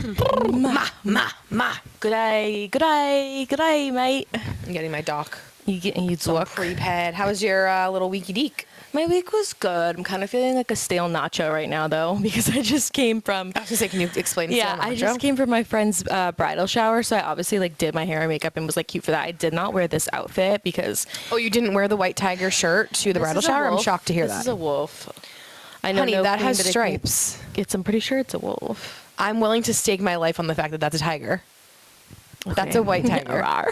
Ma. Good day, mate. I'm getting my doc. You getting you Some talk? prepaid. How was your little weeky deek? My week was good. I'm kind of feeling like a stale nacho right now, though, because I just came from. I was gonna say, can you explain? Yeah, I just came from my friend's bridal shower, so I obviously like did my hair and makeup and was like cute for that. I did not wear this outfit because. Oh, you didn't wear the white tiger shirt to the bridal shower? I'm shocked to hear that. This is a wolf. I know, Honey, that has stripes. I'm pretty sure it's a wolf. I'm willing to stake my life on the fact that that's a tiger. Okay. That's a white tiger. I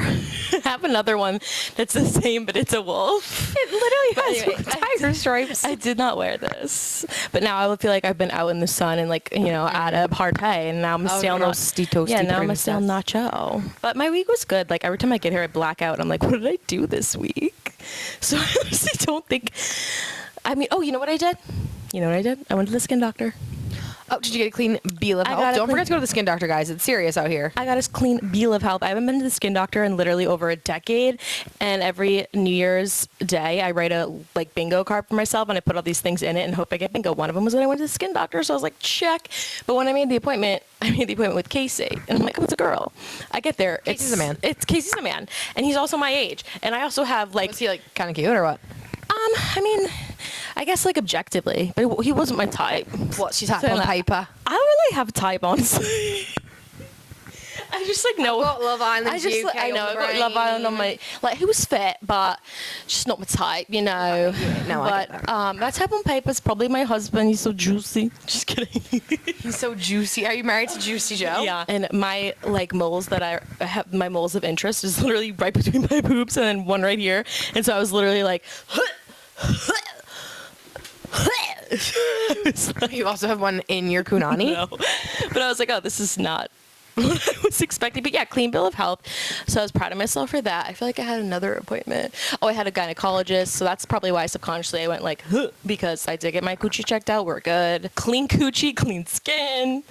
have another one that's the same, but it's a wolf. It literally has tiger stripes. I did not wear this, but now I feel like I've been out in the sun and like at a party, and now I'm stale nacho. Yeah, now I'm a stale nacho. But my week was good. Like every time I get here, I black out. I'm like, what did I do this week? So I honestly don't think. I mean, you know what I did? I went to the skin doctor. Oh, did you get a clean bill of health? Don't forget to go to the skin doctor, guys. It's serious out here. I got a clean bill of health. I haven't been to the skin doctor in literally over a decade. And every New Year's Day, I write a bingo card for myself, and I put all these things in it and hope I get bingo. One of them was that I went to the skin doctor, so I was like, check. But when I made the appointment with Casey, and I'm like, oh, it's a girl. I get there. Casey's a man. Casey's a man, and he's also my age. And I also have Was he kind of cute or what? I mean, I guess objectively, but he wasn't my type. What, she's hot on paper? I don't really have a type, honestly. I just know. I've got Love Island. I know. I've got Love Island on my he was fit, but just not my type, No, but that type on paper is probably my husband. He's so juicy. Just kidding. He's so juicy. Are you married to Juicy Joe? Yeah. And my moles that I have, my moles of interest is literally right between my boobs and then one right here, and so I was literally like. You also have one in your kunani? No. But I was like, oh, this is not what I was expecting. But yeah, clean bill of health. So I was proud of myself for that. I feel like I had another appointment. Oh, I had a gynecologist. So that's probably why subconsciously I went because I did get my coochie checked out. We're good. Clean coochie, clean skin.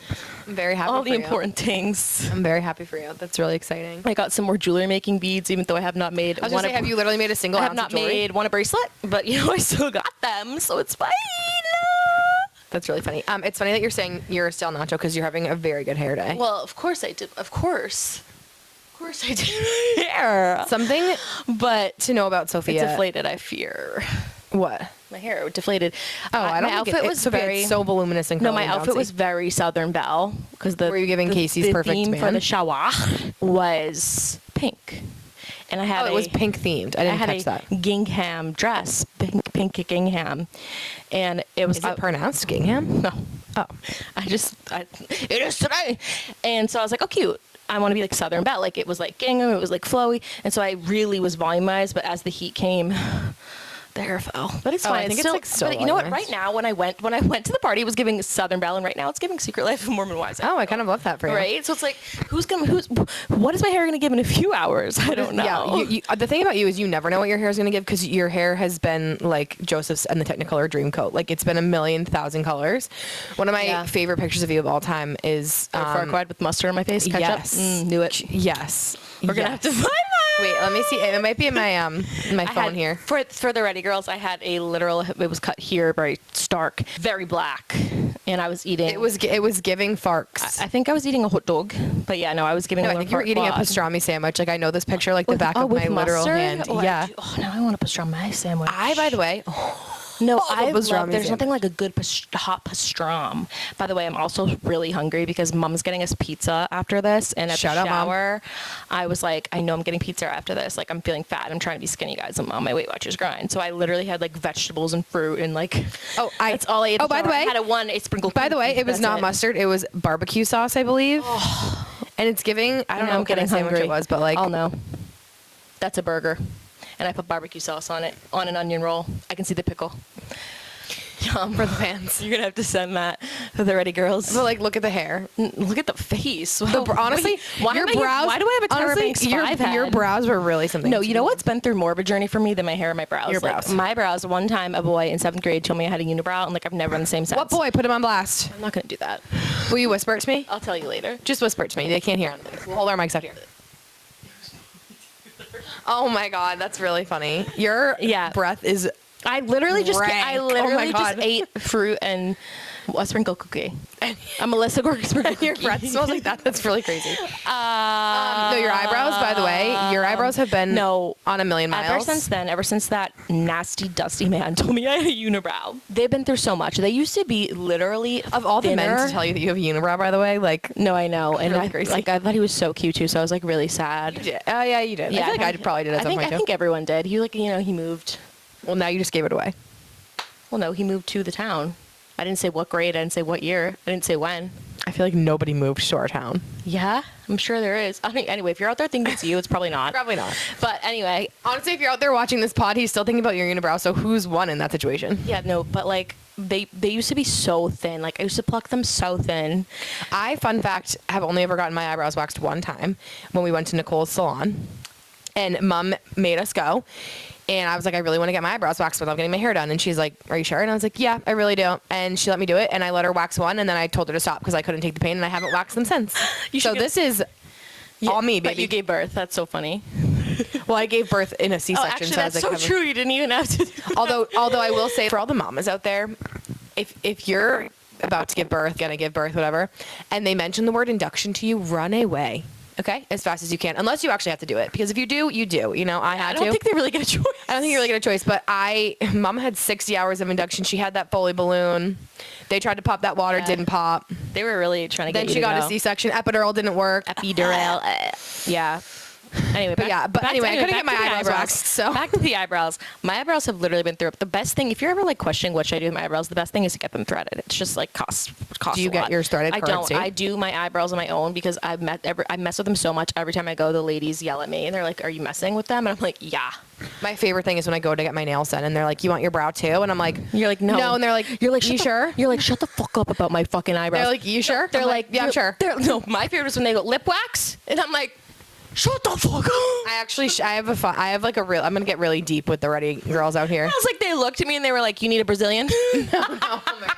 I'm very happy All for the you. important things. I'm very happy for you. That's really exciting. I got some more jewelry making beads, even though I have not made one. Have you literally made a single ounce of jewelry? I have not made one a bracelet, but I still got them, so it's fine. That's really funny. It's funny that you're saying you're a stale nacho because you're having a very good hair day. Well, of course I did. Of course I did hair. Something but to know about Sofia. It's deflated, I fear. What? My hair deflated. Oh, I don't my think outfit was very so voluminous and no. My outfit was very Southern Belle because were you giving Casey's the perfect theme man? for the shower was pink, and I had it was pink themed. I didn't catch that. Gingham dress, pink gingham, and it was. Is it pronounced gingham? No. Oh, it is today, and so I was like, oh, cute. I want to be like Southern Belle, it was like gingham, it was like flowy, and so I really was volumized. But as the heat came, the hair fell. But it's fine. I think it's still but you know what? Right now, when I went to the party, it was giving Southern Belle, and right now it's giving Secret Life of Mormon Wives. Oh, I kind of love that for you. Right? So it's like, what is my hair going to give in a few hours? I don't know. Yeah. The thing about you is you never know what your hair is going to give because your hair has been like Joseph's and the Technicolor Dreamcoat. It's been 1,000,000 colors. One of my favorite pictures of you of all time is Farquaad with mustard on my face. Ketchup. Yes. Knew it. Yes. We're going to have to find that. Wait, let me see. It might be in my my phone here. For the Ready Girls, I had a literal. It was cut here, very stark, very black, and I was eating. It was giving farks. I think I was eating a hot dog, but yeah, no, I was giving. No, I think you were eating a pastrami sandwich. I know this picture like the back of my literal hand. Yeah. Now I want a pastrami sandwich. By the way. No, I love. There's nothing like a good hot pastram. By the way, I'm also really hungry because Mom's getting us pizza after this, and at the shower, I was like, I know I'm getting pizza after this. I'm feeling fat. I'm trying to be skinny, guys. I'm on my Weight Watchers grind. So I literally had vegetables and fruit and that's all I ate. Oh, by the way, I had a sprinkled. By the way, it was not mustard. It was barbecue sauce, I believe. Oh. And it's giving. I don't know what kind of sandwich it was, but I'll know. That's a burger. And I put barbecue sauce on it, on an onion roll. I can see the pickle. Yum. For the fans. You're going to have to send that to the Ready Girls. But look at the hair. Look at the face. Honestly, your brows. Why do I have a Tyra Banks 5 head? Your brows were really something. No, you know what's been through more of a journey for me than my hair and my brows? Your brows. My brows. One time, a boy in 7th grade told me I had a unibrow, and I've never done the same since. What boy? Put him on blast. I'm not going to do that. Will you whisper it to me? I'll tell you later. Just whisper it to me. They can't hear. We'll hold our mics out here. Oh my God, that's really funny. Your breath is. I literally just just ate fruit and A sprinkle cookie. A Melissa Gorky sprinkle cookie. Your breath smells like that. That's really crazy. No, your eyebrows, by the way, your eyebrows have been on a million miles. Ever since that nasty, dusty man told me I had a unibrow. They've been through so much. They used to be literally of all the men to tell you that you have a unibrow, by the way, like. No, I know. And really I thought he was so cute too, so I was like really sad. You did. Oh, yeah, you did. Yeah, I feel like I probably did at some point too. I think everyone did. He moved. Well, now you just gave it away. Well, no, he moved to the town. I didn't say what grade. I didn't say what year. I didn't say when. I feel like nobody moved to our town. Yeah, I'm sure there is. I mean, anyway, if you're out there thinking it's you, it's probably not. Probably not. But anyway. Honestly, if you're out there watching this pod, he's still thinking about your unibrow, so who's won in that situation? Yeah, no, but like, they used to be so thin. Like, I used to pluck them so thin. I, fun fact, have only ever gotten my eyebrows waxed one time when we went to Nicole's salon. And Mom made us go. And I was like, I really want to get my eyebrows waxed without getting my hair done. And she's like, are you sure? And I was like, yeah, I really do. And she let me do it. And I let her wax one. And then I told her to stop because I couldn't take the pain. And I haven't waxed them since. So this is all me, baby. But you gave birth. That's so funny. Well, I gave birth in a C-section. Actually, so that's so true. You didn't even have to do that. Although I will say for all the mamas out there, if you're about to give birth, gonna give birth, whatever, and they mention the word induction to you, run away. Okay, as fast as you can, unless you actually have to do it. Because if you do, you do. You know, I don't think they really get a choice. I don't think you really get a choice. But Mom had 60 hours of induction. She had that Foley balloon. They tried to pop that water, didn't pop. They were really trying to get. Then she got a C-section. Epidural didn't work. Epidural. Yeah. Anyway, I couldn't get my eyebrows waxed. So back to the eyebrows. My eyebrows have literally been through it. The best thing, if you're ever like questioning what should I do with my eyebrows, the best thing is to get them threaded. It's just like costs. Do you get yours threaded? I don't. I do my eyebrows on my own because I mess with them so much. Every time I go, the ladies yell at me and they're like, "Are you messing with them?" And I'm like, "Yeah." My favorite thing is when I go to get my nails done and they're like, "You want your brow too?" And I'm like, "You're like no." And they're like, "You're like, you sure?" You're like, "Shut the fuck up about my fucking eyebrows." They're like, "You sure?" They're like, "Yeah, I'm sure." No, my favorite is when they go lip wax, and I'm like, shut the fuck up. I have like a real, I'm going to get really deep with the ready girls out here. I was like, they looked at me and they were like, you need a Brazilian? No, oh my God.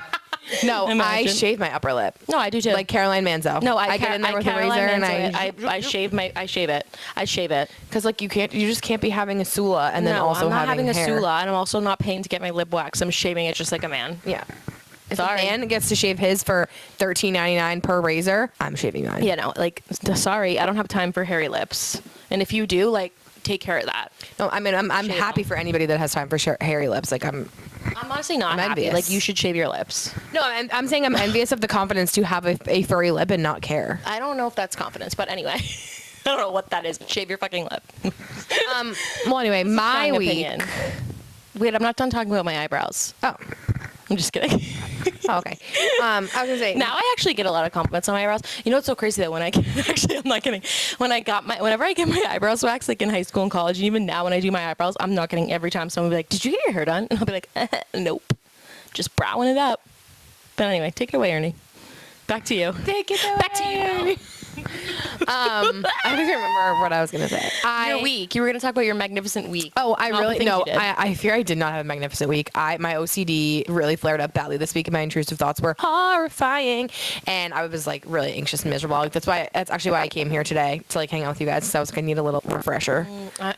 No, I shave my upper lip. No, I do too. Like Caroline Manzo. No, I get in there with a razor and I shave it. I shave it. Because like you just can't be having a Sula and then also I'm not having a hair. Sula, and I'm also not paying to get my lip waxed. I'm shaving it just like a man. Yeah. If a man gets to shave his for $13.99 per razor, I'm shaving mine. Yeah, no, like, sorry, I don't have time for hairy lips. And if you do, like, take care of that. No, I mean, I'm happy for anybody that has time for hairy lips. Like, I'm honestly not happy. Like, you should shave your lips. No, I'm saying I'm envious of the confidence to have a furry lip and not care. I don't know if that's confidence, but anyway. I don't know what that is, but shave your fucking lip. Well, anyway, my week. Opinion. Wait, I'm not done talking about my eyebrows. Oh. I'm just kidding. Oh, okay. I was gonna say now I actually get a lot of compliments on my eyebrows. You know what's so crazy though? When I actually, I'm not kidding. Whenever I get my eyebrows waxed, like in high school and college, and even now when I do my eyebrows, I'm not kidding. Every time someone will be like, "Did you get your hair done?" And I'll be like, "Nope, just browing it up." But anyway, take it away, Ernie. Back to you. Take it away. Back to you. I don't even remember what I was gonna say. Your week. You were gonna talk about your magnificent week. Oh, I fear I did not have a magnificent week. My OCD really flared up badly this week, and my intrusive thoughts were horrifying, and I was like really anxious and miserable. Like, that's actually why I came here today to like hang out with you guys. So I was gonna need a little refresher.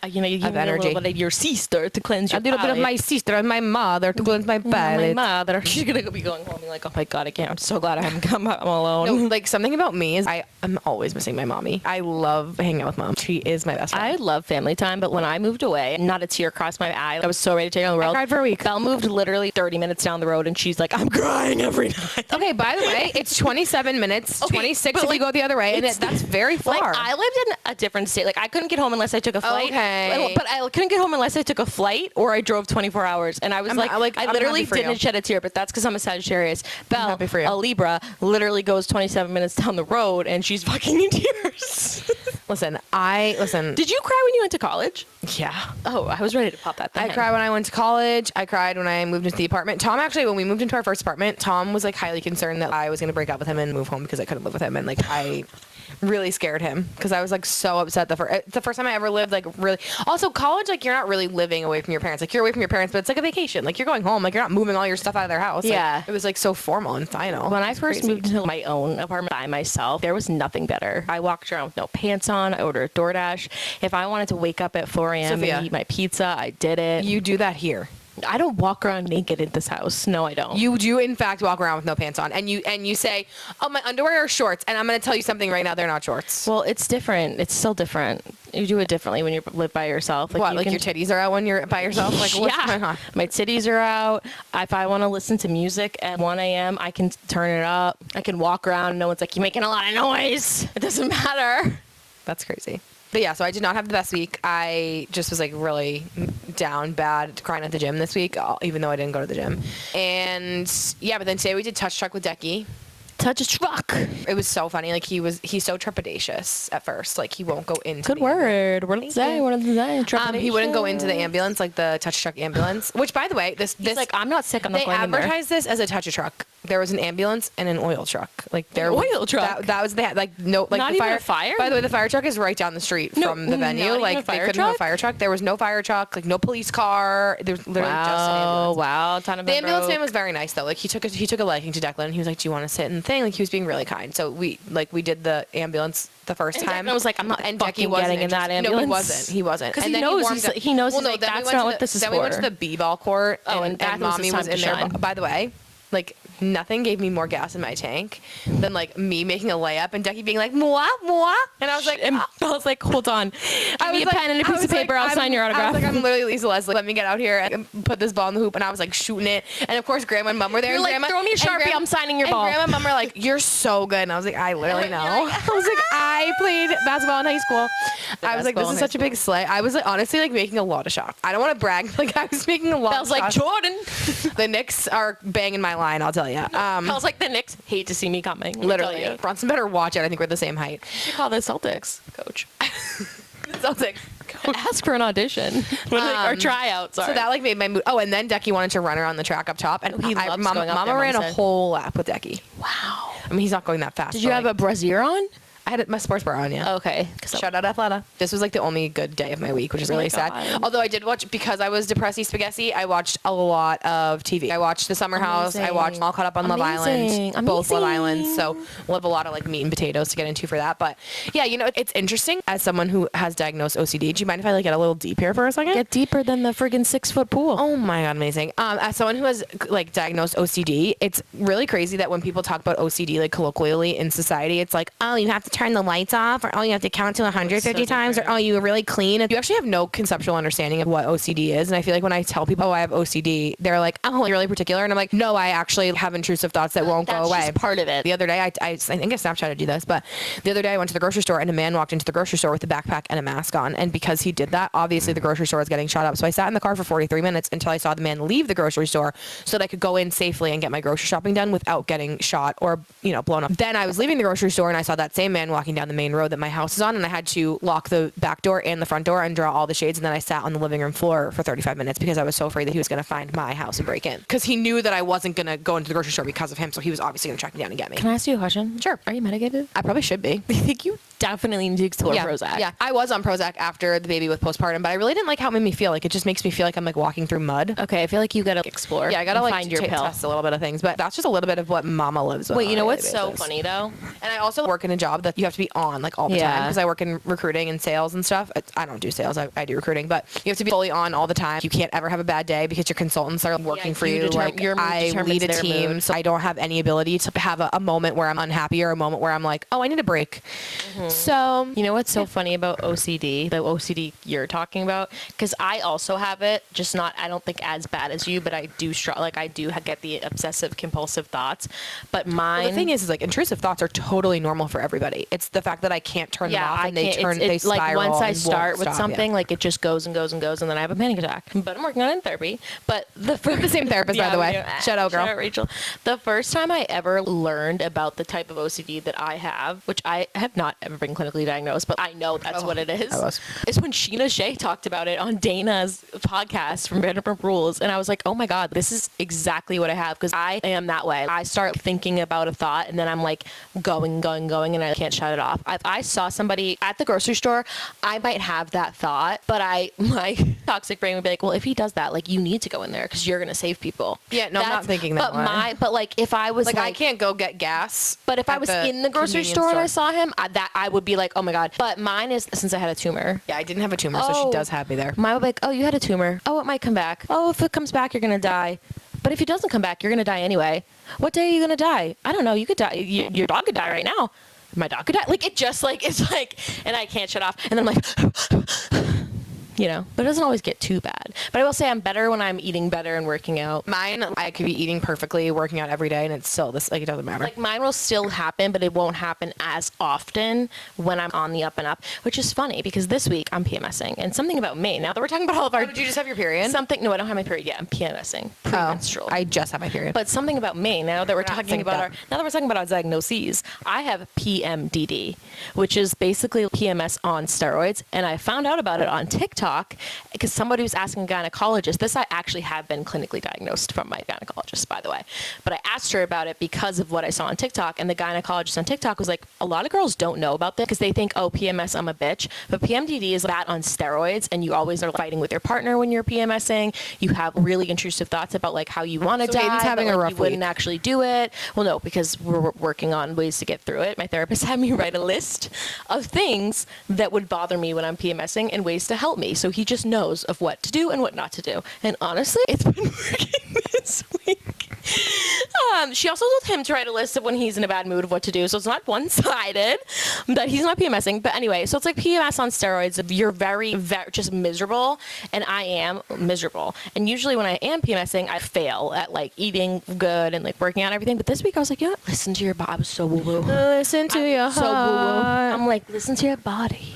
You need a little bit of your sister to cleanse your palate. A little bit of my sister and my mother to cleanse my palate. My mother. She's gonna be going home and like, oh my God, I can't. I'm so glad I haven't come. I'm alone. No, like something about me is I'm always missing my mommy. I love hanging out with mom. She is my best friend. I love family time, but when I moved away, not a tear crossed my eye. I was so ready to take on the world. I cried for a week. Belle moved literally 30 minutes down the road, and she's like, I'm crying every night. Okay, by the way, it's 27 minutes, 26 if you go the other way, and that's very far. Like, I lived in a different state. Like, I couldn't get home unless I took a flight. Okay. But I couldn't get home unless I took a flight or I drove 24 hours. And I was I literally didn't shed a tear, but that's because I'm a Sagittarius. Belle, a Libra, literally goes 27 minutes down the road, and she's fucking in tears. Listen. Did you cry when you went to college? Yeah. Oh, I was ready to pop that thing. I cried when I went to college. I cried when I moved into the apartment. Tom, actually, when we moved into our first apartment, Tom was like highly concerned that I was going to break up with him and move home because I couldn't live with him. And like, I really scared him because I was like so upset the first time I ever lived, like really. Also, college, like you're not really living away from your parents. Like you're away from your parents, but it's like a vacation. Like you're going home. Like you're not moving all your stuff out of their house. Yeah. Like, it was like so formal and final. When I first moved into my own apartment by myself, there was nothing better. I walked around with no pants on. I ordered DoorDash. If I wanted to wake up at 4 a.m. Sofia, and eat my pizza, I did it. You do that here. I don't walk around naked in this house. No, I don't. You do, in fact, walk around with no pants on. And you say, oh, my underwear are shorts. And I'm going to tell you something right now. They're not shorts. Well, it's different. It's still different. You do it differently when you live by yourself. Like, what, like your titties are out when you're by yourself? Like, what's going on? My titties are out. If I want to listen to music at 1 a.m., I can turn it up. I can walk around and no one's like, you're making a lot of noise. It doesn't matter. That's crazy. But yeah, so I did not have the best week. I just was like really down bad, crying at the gym this week, even though I didn't go to the gym. And yeah, but then today we did touch truck with Decky. Touch a truck. It was so funny. Like he's so trepidatious at first. Like he won't go into. Good word. What did it say? What did it say? He wouldn't go into the ambulance, like the touch truck ambulance. Which, by the way, this like, I'm not sick. I'm not going in there. They advertised this as a touch a truck. There was an ambulance and an oil truck. Like there was oil truck. That was like no like not the even fire. A fire. By the way, the fire truck is right down the street from the venue. Like they couldn't have a fire truck. There was no fire truck. Like no police car. There's literally just an ambulance. Wow. The ambulance man was very nice though. Like he took a liking to Declan. He was like, "Do you want to sit in the thing?" Like he was being really kind. So we did the ambulance the first time. I was like, I'm not fucking getting in that ambulance. No, he wasn't. Because he knows well, like, that's not what this is for. Then we went to the b-ball court. And mommy was in there. By the way, like nothing gave me more gas in my tank than like me making a layup and Decky being like, "Moi, moi," and I was like, hold on, give me a pen and a piece of paper. I'll sign your autograph. I was like, I'm literally Lisa Leslie. Let me get out here and put this ball in the hoop. And I was like shooting it. And of course, Grandma and Mom were there. You're like, throw me a Sharpie. I'm signing your ball. And Grandma and Mom were like, "You're so good." And I was like, I literally know. I was like, I played basketball in high school. I was like, this is such a big slay. I was like, honestly like making a lot of shots. I don't want to brag. Like I was making a lot. I was like, Jordan. The Knicks are banging my line. I'll tell you. I was like, the Knicks hate to see me coming. Literally. Bronson better watch it. I think we're the same height. You call the Celtics, coach. The Celtics. Coach. Ask for an audition. Or tryout, sorry. So that like made my mood. Oh, and then Decky wanted to run around the track up top. And Mama ran a whole lap with Decky. Wow. I mean, he's not going that fast. Did you have a brassiere on? I had my sports bra on, yeah. Okay. Shout out Athleta. This was like the only good day of my week, which is really sad. Although I did watch, because I was depressy spaghetti, I watched a lot of TV. I watched The Summer House. I watched All Caught Up on Love Island. Both Love Islands. So we'll have a lot of like meat and potatoes to get into for that. But yeah, you know, it's interesting as someone who has diagnosed OCD. Do you mind if I like get a little deep here for a second? Get deeper than the friggin' 6-foot pool. Oh my God, amazing. As someone who has like diagnosed OCD, it's really crazy that when people talk about OCD like colloquially in society, it's like, oh, you have to turn the lights off, or oh, you have to count to 150 times, or oh, you're really clean. You actually have no conceptual understanding of what OCD is. And I feel like when I tell people, oh, I have OCD, they're like, oh, you're really particular. And I'm like, no, I actually have intrusive thoughts that won't go away. That's part of it. The other day, I think I Snapchatted you this, but the other day I went to the grocery store and a man walked into the grocery store with a backpack and a mask on. And because he did that, obviously the grocery store was getting shot up. So I sat in the car for 43 minutes until I saw the man leave the grocery store so that I could go in safely and get my grocery shopping done without getting shot or, you know, blown up. Then I was leaving the grocery store and I saw that same man walking down the main road that my house is on, and I had to lock the back door and the front door and draw all the shades. And then I sat on the living room floor for 35 minutes because I was so afraid that he was going to find my house and break in, because he knew that I wasn't going to go into the grocery store because of him. So he was obviously going to track me down and get me. Can I ask you a question? Sure. Are you medicated? I probably should be. I think you definitely need to explore Prozac. Yeah, I was on Prozac after the baby with postpartum, but I really didn't like how it made me feel. Like it just makes me feel like I'm like walking through mud. Okay, I feel like you gotta explore. Yeah, I gotta like find your pill. Test a little bit of things, but that's just a little bit of what Mama lives with. Wait, you know what's so funny though? And I also work in a job that you have to be on like all the time, because I work in recruiting and sales and stuff. I don't do sales, I do recruiting, but you have to be fully on all the time. You can't ever have a bad day because your consultants are working for you. Like I lead a team, so I don't have any ability to have a moment where I'm unhappy or a moment where I'm like, oh, I need a break. So you know what's so funny about OCD, the OCD you're talking about? Because I also have it, just not, I don't think as bad as you, but I do I do get the obsessive compulsive thoughts. But mine. Well, the thing is like intrusive thoughts are totally normal for everybody. It's the fact that I can't turn them off, and they spiral. Like once I start with something, like it just goes and goes and goes, and then I have a panic attack. But I'm working on it in therapy. But the same therapist, by the way. Shout out, girl. Shout out, Rachel. The first time I ever learned about the type of OCD that I have, which I have not ever been clinically diagnosed, but I know that's what it is when Sheena Shea talked about it on Dana's podcast from Vanderpump Rules. And I was like, oh my God, this is exactly what I have, because I am that way. I start thinking about a thought and then I'm like going, and I can't shut it off. If I saw somebody at the grocery store, I might have that thought, but my toxic brain would be like, well, if he does that, like you need to go in there because you're going to save people. Yeah, no, I'm not thinking that way. But like if I was like I can't go get gas. But if I was in the grocery store and I saw him, I would be like, oh my God. But mine is since I had a tumor. Yeah, I didn't have a tumor, so she does have me there. Mine would be like, oh, you had a tumor. Oh, it might come back. Oh, if it comes back, you're going to die. But if it doesn't come back, you're going to die anyway. What day are you going to die? I don't know. You could die. Your dog could die right now. My dog could die. Like, it just like, it's like, and I can't shut off. And then I'm like, you know, but it doesn't always get too bad. But I will say I'm better when I'm eating better and working out. Mine, I could be eating perfectly, working out every day, and it's still this, like, it doesn't matter. Like, mine will still happen, but it won't happen as often when I'm on the up and up, which is funny because this week I'm PMSing. And something about me, now that we're talking about all of our... Did you just have your period? No, I don't have my period yet. I'm PMSing. Premenstrual. I just have my period. But something about me, now that we're talking about our diagnoses, I have PMDD, which is basically PMS on steroids. And I found out about it on TikTok because somebody was asking a gynecologist. This I actually have been clinically diagnosed from my gynecologist, by the way. But I asked her about it because of what I saw on TikTok, and the gynecologist on TikTok was like, a lot of girls don't know about this because they think, oh, PMS, I'm a bitch. But PMDD is that on steroids, and you always are fighting with your partner when you're PMSing. You have really intrusive thoughts about like how you want to die, Hayden's having a rough you wouldn't actually do it. Well, no, because we're working on ways to get through it. My therapist had me write a list of things that would bother me when I'm PMSing and ways to help me. So he just knows of what to do and what not to do. And honestly, it's been working this week. She also told him to write a list of when he's in a bad mood of what to do. So it's not one-sided that he's not PMSing. But anyway, so it's like PMS on steroids. You're very, very just miserable. And I am miserable. And usually when I am PMSing, I fail at like eating good and like working out and everything. But this week I was like, you know what? Listen to your body. I was so woo-woo. Listen to your heart. So woo-woo. I'm like, listen to your body.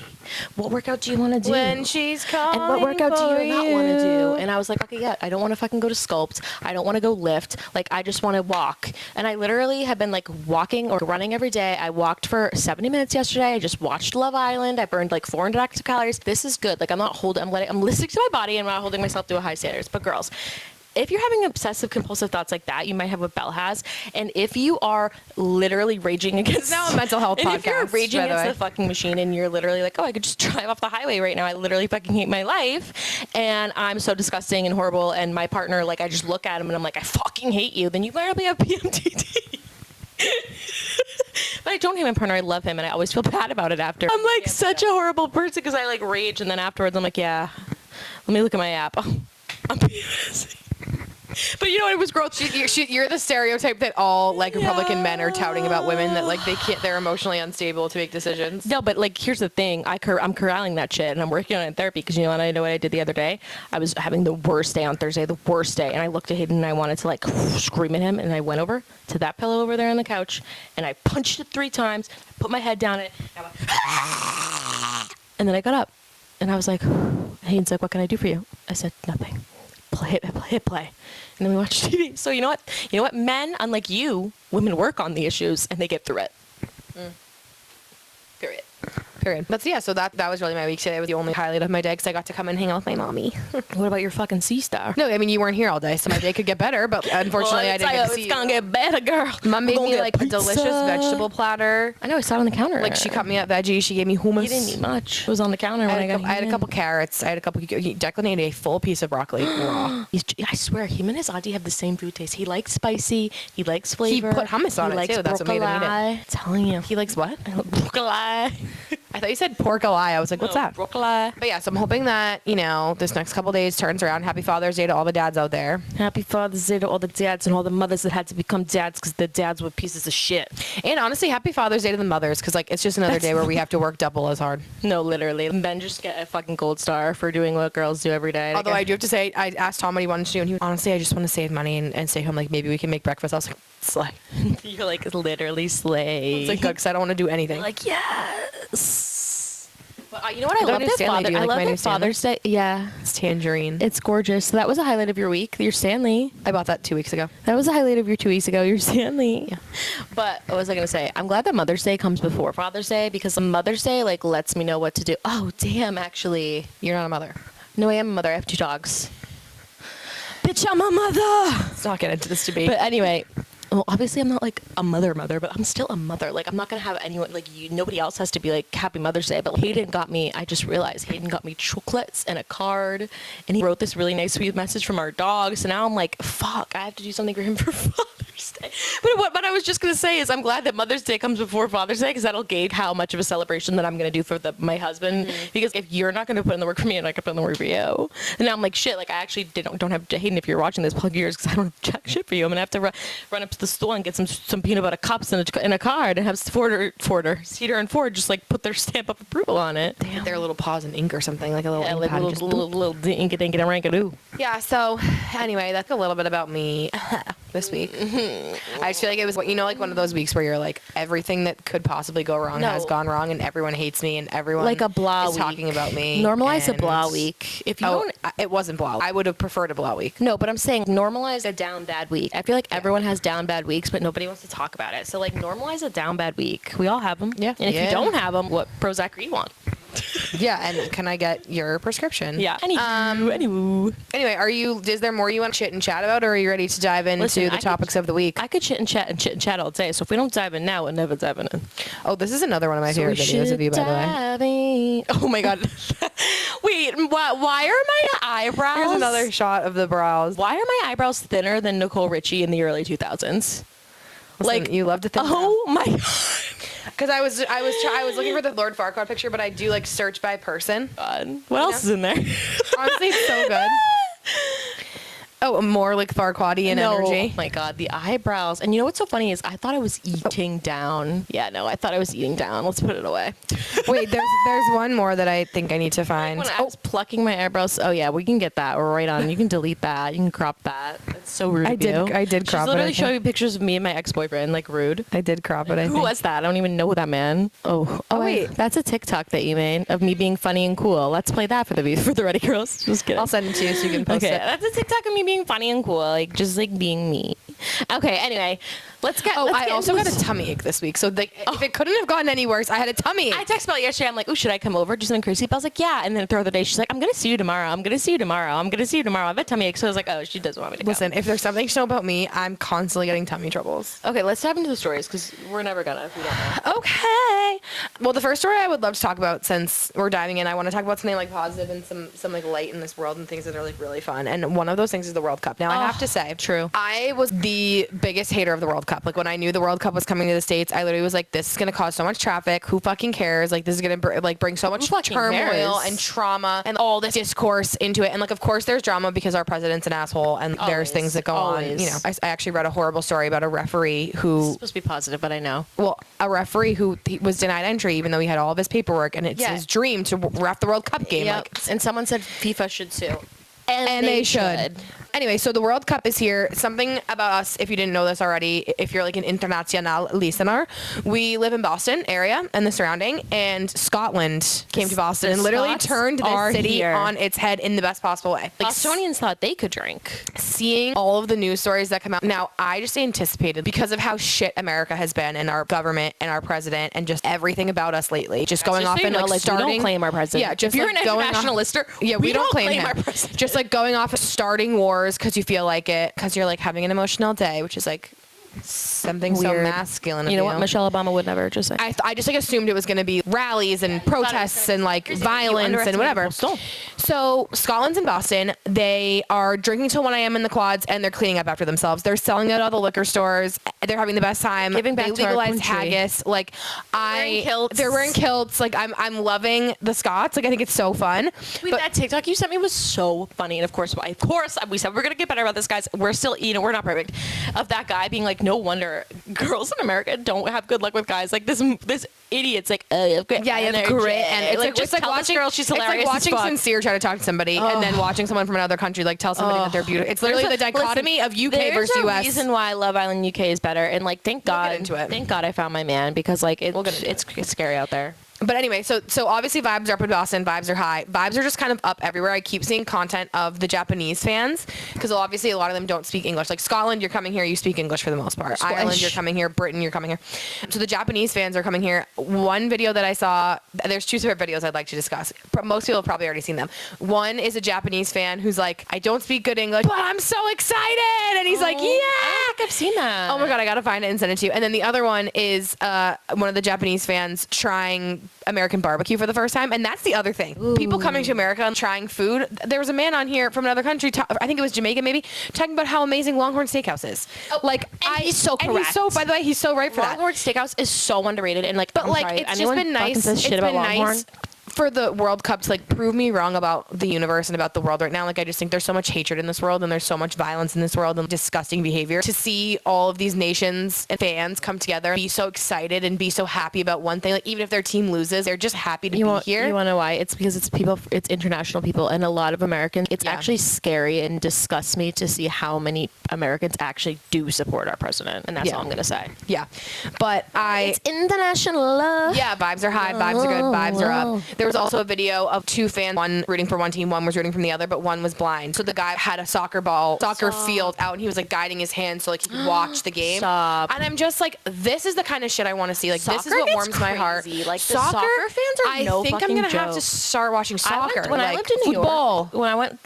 What workout do you want to do? When she's calling and what workout do you not want to do? And I was like, okay, yeah, I don't want to fucking go to Sculpt. I don't want to go lift. Like, I just want to walk. And I literally have been like walking or running every day. I walked for 70 minutes yesterday. I just watched Love Island. I burned like 400 active calories. This is good. Like, I'm listening to my body and I'm not holding myself to a high standards. But girls, if you're having obsessive compulsive thoughts like that, you might have what Belle has. And if you are literally raging against... It's now a mental health podcast, if you're raging against the fucking machine and you're literally like, oh, I could just drive off the highway right now. I literally fucking hate my life. And I'm so disgusting and horrible. And my partner, like, I just look at him and I'm like, I fucking hate you. Then you probably have PMDD. But I don't hate my partner. I love him. And I always feel bad about it after. I'm like such a horrible person because I like rage. And then afterwards I'm like, yeah, let me look at my app. Oh, I'm PMSing. But you know what? It was gross. You're the stereotype that all like Republican men are touting about women, that like they're emotionally unstable to make decisions. No, but like here's the thing. I'm corralling that shit and I'm working on it in therapy because you know what I did the other day? I was having the worst day on Thursday, the worst day. And I looked at Hayden and I wanted to like scream at him. And I went over to that pillow over there on the couch and I punched it 3 times. I put my head down it. And then I got up and I was like, Hayden's like, what can I do for you? I said, nothing. Hit play. And then we watch TV. So you know what? Men, unlike you, women work on the issues and they get through it. Period. But yeah, so that was really my week today. It was the only highlight of my day because I got to come and hang out with my mommy. What about your fucking C-star? No, I mean, you weren't here all day, so my day could get better, but unfortunately I didn't get to see you. It's gonna get better, girl. Mom made me like a delicious vegetable platter. I know, I saw it on the counter. Like, she cut me up veggies. She gave me hummus. You didn't eat much. It was on the counter when I got here. I had a couple carrots. Declan ate a full piece of broccoli raw. I swear, him and his auntie have the same food taste. He likes spicy. He likes flavor. He put hummus on it, too. That's what made him eat it. I'm telling you. He likes what? Broccoli. I thought you said pork-a-lie. I was like, what's that? Broccoli. But yeah, so I'm hoping that, this next couple days turns around. Happy Father's Day to all the dads out there. Happy Father's Day to all the dads and all the mothers that had to become dads because the dads were pieces of shit. And honestly, happy Father's Day to the mothers because, like, it's just another day where we have to work double as hard. No, literally. Men just get a fucking gold star for doing what girls do every day. Although I do have to say, I asked Tom what he wanted to do, and he was, honestly, I just want to save money and stay home. Like, maybe we can make breakfast. I was like, slay. You're like, literally slay. It's like, good, because I don't want to do anything. You're like, yes. But you know what? I love that Father's Day. Yeah. It's tangerine. It's gorgeous. So that was a highlight of your week. Your Stanley. I bought that 2 weeks ago. That was a highlight of your 2 weeks ago. Your Stanley. Yeah. But what was I going to say? I'm glad that Mother's Day comes before Father's Day because Mother's Day like lets me know what to do. Oh, damn, actually. You're not a mother. No, I am a mother. I have 2 dogs. Bitch, I'm a mother. Let's not get into this debate. But anyway... Well, obviously, I'm not, like, a mother, but I'm still a mother. Like, I'm not going to have anyone, like, nobody else has to be, like, Happy Mother's Day. But I just realized Hayden got me chocolates and a card. And he wrote this really nice, sweet message from our dog. So now I'm like, fuck, I have to do something for him for Father's Mother's Day. But I was just going to say is I'm glad that Mother's Day comes before Father's Day because that'll gauge how much of a celebration that I'm going to do for my husband. Mm-hmm. Because if you're not going to put in the work for me, I'm not going to put in the work for you. And now I'm like, shit, like I actually don't have Hayden, if you're watching this, plug yours because I don't have jack shit for you. I'm going to have to run up to the store and get some peanut butter cups in a card and have Cedar and Ford just like put their stamp of approval on it. Damn. Their little paws in ink or something, like a little ink pad. Little ink-a-dink-a-rank-a-doo. Yeah, so anyway, that's a little bit about me this week. Mm-hmm. I just feel like it was, like one of those weeks where you're like, everything that could possibly go wrong has gone wrong, and everyone hates me, and everyone like a blah is week. Talking about me. Normalize a blah week. If you don't, it wasn't blah. I would have preferred a blah week. No, but I'm saying normalize a down bad week. I feel like everyone has down bad weeks, but nobody wants to talk about it. So like normalize a down bad week. We all have them. Yeah. And if you don't have them, what Prozac do you want? Yeah, and can I get your prescription? Yeah. Anywho. Anyway, is there more you want to chit and chat about, or are you ready to dive into the topics of the week? I could chit and chat all day. So if we don't dive in now, we'll never dive in. Oh, this is another one of my favorite videos of you, by the way. Oh my God. Wait, why are my eyebrows? Here's another shot of the brows. Why are my eyebrows thinner than Nicole Richie in the early 2000s? Listen, you love to think. Oh my God. Because I was looking for the Lord Farquaad picture, but I do like search by person. God. What else is in there? Honestly, it's so good. Oh, more like Farquaadian energy. Oh my God, the eyebrows. And you know what's so funny is I thought I was eating down. Yeah, no, I thought I was eating down. Let's put it away. Wait, there's one more that I think I need to find. When I was plucking my eyebrows. Oh yeah, we can get that. We're right on. You can delete that. You can crop that. It's so rude. I did crop it. She's literally showing me pictures of me and my ex-boyfriend. Like rude. I did crop it. I think. Who was that? I don't even know that man. Oh wait, that's a TikTok that you made of me being funny and cool. Let's play that for the Ready Girls. Just kidding. I'll send it to you so you can post it. That's a TikTok of me being funny and cool. Like just like being me. Okay, anyway, let's get I also got a tummy ache this week. So if it couldn't have gotten any worse, I had a tummy ache. I texted Bella yesterday. I'm like, oh, should I come over? Do something crazy? But I was like, yeah. And then throughout the day, she's like, I'm going to see you tomorrow. I'm going to see you tomorrow. I'm going to see you tomorrow. I have a tummy ache. So I was like, oh, she doesn't want me to Listen, if there's something to know about me, I'm constantly getting tummy troubles. Okay, let's dive into the stories because we're never going to if we don't know. Okay. Well, the first story I would love to talk about, since we're diving in, I want to talk about something like positive and some like light in this world and things that are like really fun. And one of those things is the World Cup. Now, I have to say, true. I was the biggest hater of the World Cup. Like when I knew the World Cup was coming to the States, I literally was like, this is going to cause so much traffic. Who fucking cares? Like this is going to bring so much turmoil and trauma and all this discourse into it. And like, of course there's drama because our president's an asshole and there's things that go on. You know, I actually read a horrible story about a referee who... It's supposed to be positive, but I know. Well, a referee who was denied entry even though he had all of his paperwork, and it's his dream to ref the World Cup game. Yep. Like, and someone said FIFA should sue. And they should. Anyway, so the World Cup is here. Something about us, if you didn't know this already, if you're like an international listener, we live in Boston area and the surrounding, and Scotland came to Boston and literally turned this city on its head in the best possible way. Like, Bostonians thought they could drink. Seeing all of the news stories that come out. Now, I just anticipated, because of how shit America has been and our government and our president and just everything about us lately, just going off and like starting... We don't claim our president. Yeah, just if you're like an international listener, yeah, we don't claim him. Our president. Just like going off starting wars because you feel like it, because you're like having an emotional day, which is like something weird. So masculine. You know what? Michelle Obama would never just say. I just like assumed it was going to be rallies and protests and like violence and whatever. So Scotland's in Boston. They are drinking till 1 a.m. in the quads, and they're cleaning up after themselves. They're selling out all the liquor stores. They're having the best time. Giving back they to our legalized country. haggis. Like they're wearing kilts. Like I'm loving the Scots. Like I think it's so fun. Wait, that TikTok you sent me was so funny. And of course we said we're gonna get better about this, guys. We're still, we're not perfect. Of that guy being like, no wonder girls in America don't have good luck with guys. Like this idiot's like, oh, you have grit. Yeah, you have grit. And it's like just tell watching, this girl she's hilarious. It's like watching Sincere try to talk to somebody and then watching someone from another country like tell somebody that they're beautiful. It's literally the dichotomy of UK versus US. There's a reason why Love Island UK is better, and like thank God I found my man, because like it's scary out there. But anyway, so obviously vibes are up in Boston. Vibes are high. Vibes are just kind of up everywhere. I keep seeing content of the Japanese fans because obviously a lot of them don't speak English. Like Scotland, you're coming here, you speak English for the most part. Ireland, you're coming here. Britain, you're coming here. So the Japanese fans are coming here. One video that I saw, there's two separate videos I'd like to discuss. Most people have probably already seen them. One is a Japanese fan who's like, I don't speak good English, but I'm so excited. And he's like, yeah. I don't think I've seen that. Oh my God, I got to find it and send it to you. And then the other one is one of the Japanese fans trying American barbecue for the first time. And that's the other thing. Ooh. People coming to America and trying food. There was a man on here from another country, I think it was Jamaica maybe, talking about how amazing Longhorn Steakhouse is. He's so correct. And he's so, by the way, he's so right for Longhorn Steakhouse is so underrated. And like, but I'm like, sorry, it's just been nice. It's been nice for the World Cup to like prove me wrong about the universe and about the world right now. Like, I just think there's so much hatred in this world and there's so much violence in this world and disgusting behavior. To see all of these nations and fans come together and be so excited and be so happy about one thing, like even if their team loses, they're just happy to be here. You want to know why? It's because it's people, it's international people, and a lot of Americans. It's actually scary and disgusts me to see how many Americans actually do support our president, and that's all I'm gonna say. Yeah, but it's international love. Yeah, vibes are high, vibes are good, vibes are up. There was also a video of two fans, one rooting for one team, one was rooting from the other, but one was blind. So the guy had a soccer field out, and he was like guiding his hand so like he could watch the game. Stop. And I'm just like, this is the kind of shit I want to see. Like, this is what warms my heart. Like, soccer fans are no fucking joke. I think I'm gonna have to start watching soccer. When I lived in New York,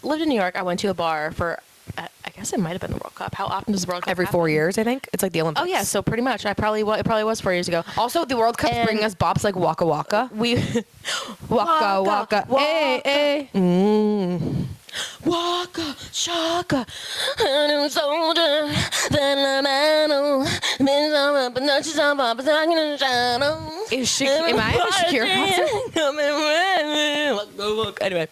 lived in New York, I went to a bar for. I guess it might have been the World Cup. How often does the World Cup Every 4 years, I think. It's like the Olympics. Oh, yeah. So pretty much. It probably was 4 years ago. Also, the World Cup's bringing us bops like Waka Waka. Waka Waka. Hey, hey. Waka, shaka, and soldier, then a man, is she, am I Shakira? Anyway.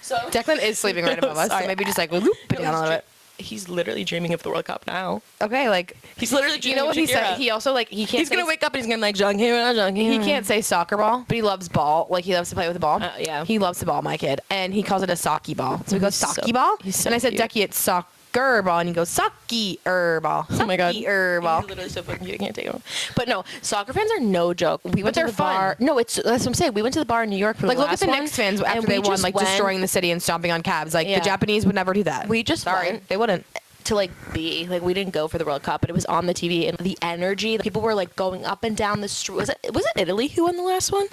So Declan is sleeping right above us, so maybe just like down a little bit. He's literally dreaming of the World Cup now. Okay, like he's literally dreaming. You know what he said? He also like he can't. He's gonna wake up and he's gonna like Shakira. He can't say soccer ball, but he loves ball. Like he loves to play with the ball. Yeah, he loves the ball, my kid, and he calls it a soccer ball. So he goes soccer ball, and I said, Decky, it's soccer ball, and he goes soccer ball. Oh my god, ball. He's literally so fucking cute. I can't take him. But no, soccer fans are no joke. We went to the bar. No, that's what I'm saying. We went to the bar in New York for like the look last at the one, Knicks fans after they won, like destroying the city and stomping on cabs. Like the Japanese would never do that. We just went. They wouldn't. To like we didn't go for the World Cup, but it was on the TV, and the energy, people were like going up and down the street. Was it Italy who won the last one?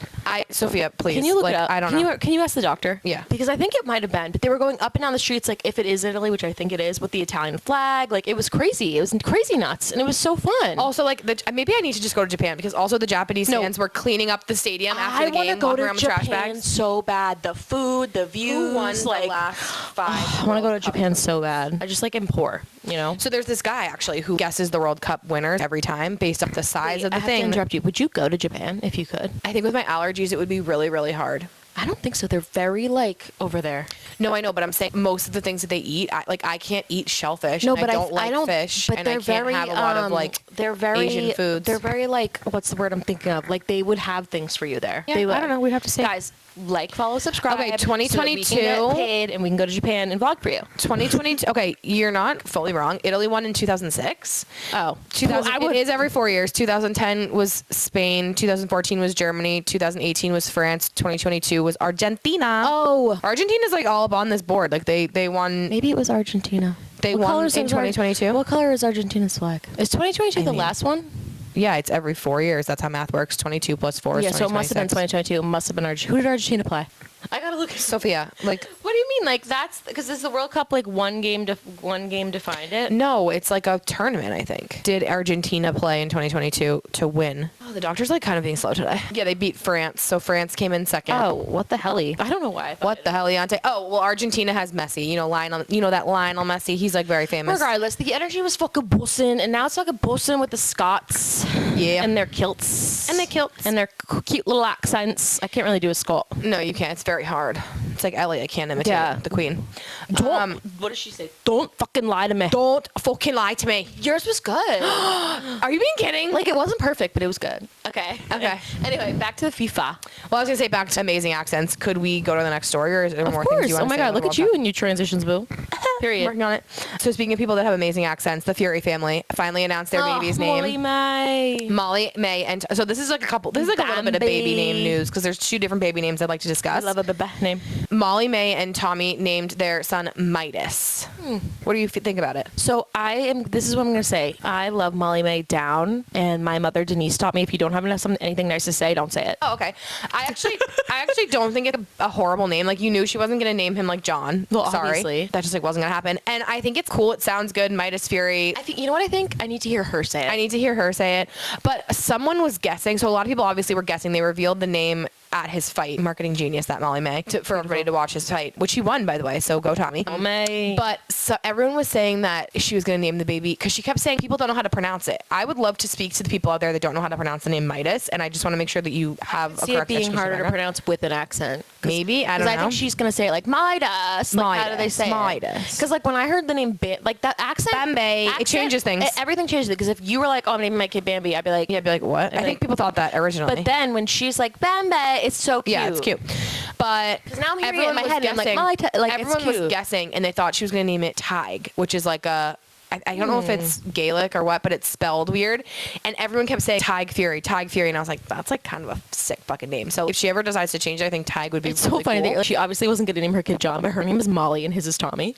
Sofia, please. Can you look it up? I don't know. Can you ask the doctor? Yeah. Because I think it might have been, but they were going up and down the streets, like if it is Italy, which I think it is, with the Italian flag. Like it was crazy. It was crazy nuts, and it was so fun. Also, like maybe I need to just go to Japan because also the Japanese fans were cleaning up the stadium after the game, walking around with trash bags. So bad. The food, the views. Who won the last 5? I want to go to Japan so bad. I just like am poor, you know. So there's this guy actually who guesses the World Cup winners every time based off the size of the thing. I have to interrupt you. Would you go to Japan if you could? I think with my allergies, it would be really, really hard. I don't think so. They're very like over there. No, I know, but I'm saying most of the things that they eat, I can't eat shellfish. No, and but I don't like fish, but and I can't have a lot of like Asian foods. They're very like, what's the word I'm thinking of? Like they would have things for you there. Yeah, they would. I don't know. We'd have to say, guys, like, follow, subscribe. Okay, 2022 so we can get paid and we can go to Japan and vlog for you. 2022. Okay, you're not fully wrong. Italy won in 2006. Oh, 2000. It is every 4 years. 2010 was Spain. 2014 was Germany. 2018 was France. 2022 was Argentina. Oh, Argentina's like all up on this board. Like they won. Maybe it was Argentina. They won in 2022. What color is Argentina's flag? Is 2022 the last one? Yeah, it's every 4 years. That's how math works. 22 plus 4 is 2026. Yeah, so it must have been 2022. It must have been Argentina. Who did Argentina play? I gotta look at Sofia. Like, what do you mean? Like that's because is the World Cup like one game defined it? No, it's like a tournament. I think. Did Argentina play in 2022 to win? Oh, the doctor's like kind of being slow today. Yeah, they beat France, so France came in second. Oh, what the helly? I don't know why. What the helliante? Oh, well, Argentina has Messi. You know, that Lionel Messi. He's like very famous. Regardless, the energy was fucking bossing, and now it's fucking bossing with the Scots. Yeah. And their kilts. And their cute little accents. I can't really do a Scot. No, you can't. It's very hard. It's like Ellie. I can't imitate the Queen. What does she say? Don't fucking lie to me. Don't fucking lie to me. Yours was good. Are you being kidding? Like, it wasn't perfect, but it was good. Okay. Anyway, back to the FIFA. Well, I was going to say back to amazing accents. Could we go to the next story, or is there more things you want to say? Oh my God, look at you and your transitions, boo. Period. Working on it. So speaking of people that have amazing accents, the Fury family finally announced their baby's name. Molly Mae, and so this is like a little bit of baby name news because there's 2 different baby names I'd like to discuss. I love a baby name. Molly Mae and Tommy named their son Midas. What do you think about it? So this is what I'm going to say. I love Molly Mae down, and my mother Denise taught me if you don't have anything nice to say, don't say it. Oh, okay. I actually don't think it's a horrible name. Like, you knew she wasn't going to name him like John. Well, sorry. Obviously. That just like wasn't going to happen. And I think it's cool. It sounds good. Midas Fury. I think, you know what I think? I need to hear her say it. I need to hear her say it. But someone was guessing. So a lot of people obviously were guessing. They revealed the name at his fight. Marketing genius, that Molly Mae, for everybody to watch his fight, which he won, by the way. So go Tommy. Mae. But so everyone was saying that she was going to name the baby because she kept saying people don't know how to pronounce it. I would love to speak to the people out there that don't know how to pronounce the name Midas, and I just want to make sure that you have a correct being harder to pronounce with an accent. Maybe, I don't know. Because I think she's going to say it like Midas. Like, how do they say Midas. Because like when I heard the name like that accent. Bambi. It changes things. Everything changes it. Because if you were like, oh, I'm naming my kid Bambi, I'd be like, what? I think people thought that originally. But then when she's like Bambi, it's so cute. Yeah, it's cute. But because now I'm hearing it in my head, and I'm like, everyone was guessing, and they thought she was going to name it Tig, which is like a. I don't know if it's Gaelic or what, but it's spelled weird. And everyone kept saying Tig Fury. And I was like, that's like kind of a sick fucking name. So if she ever decides to change it, I think Tig would be really so funny. cool. She obviously wasn't going to name her kid John, but her name is Molly and his is Tommy.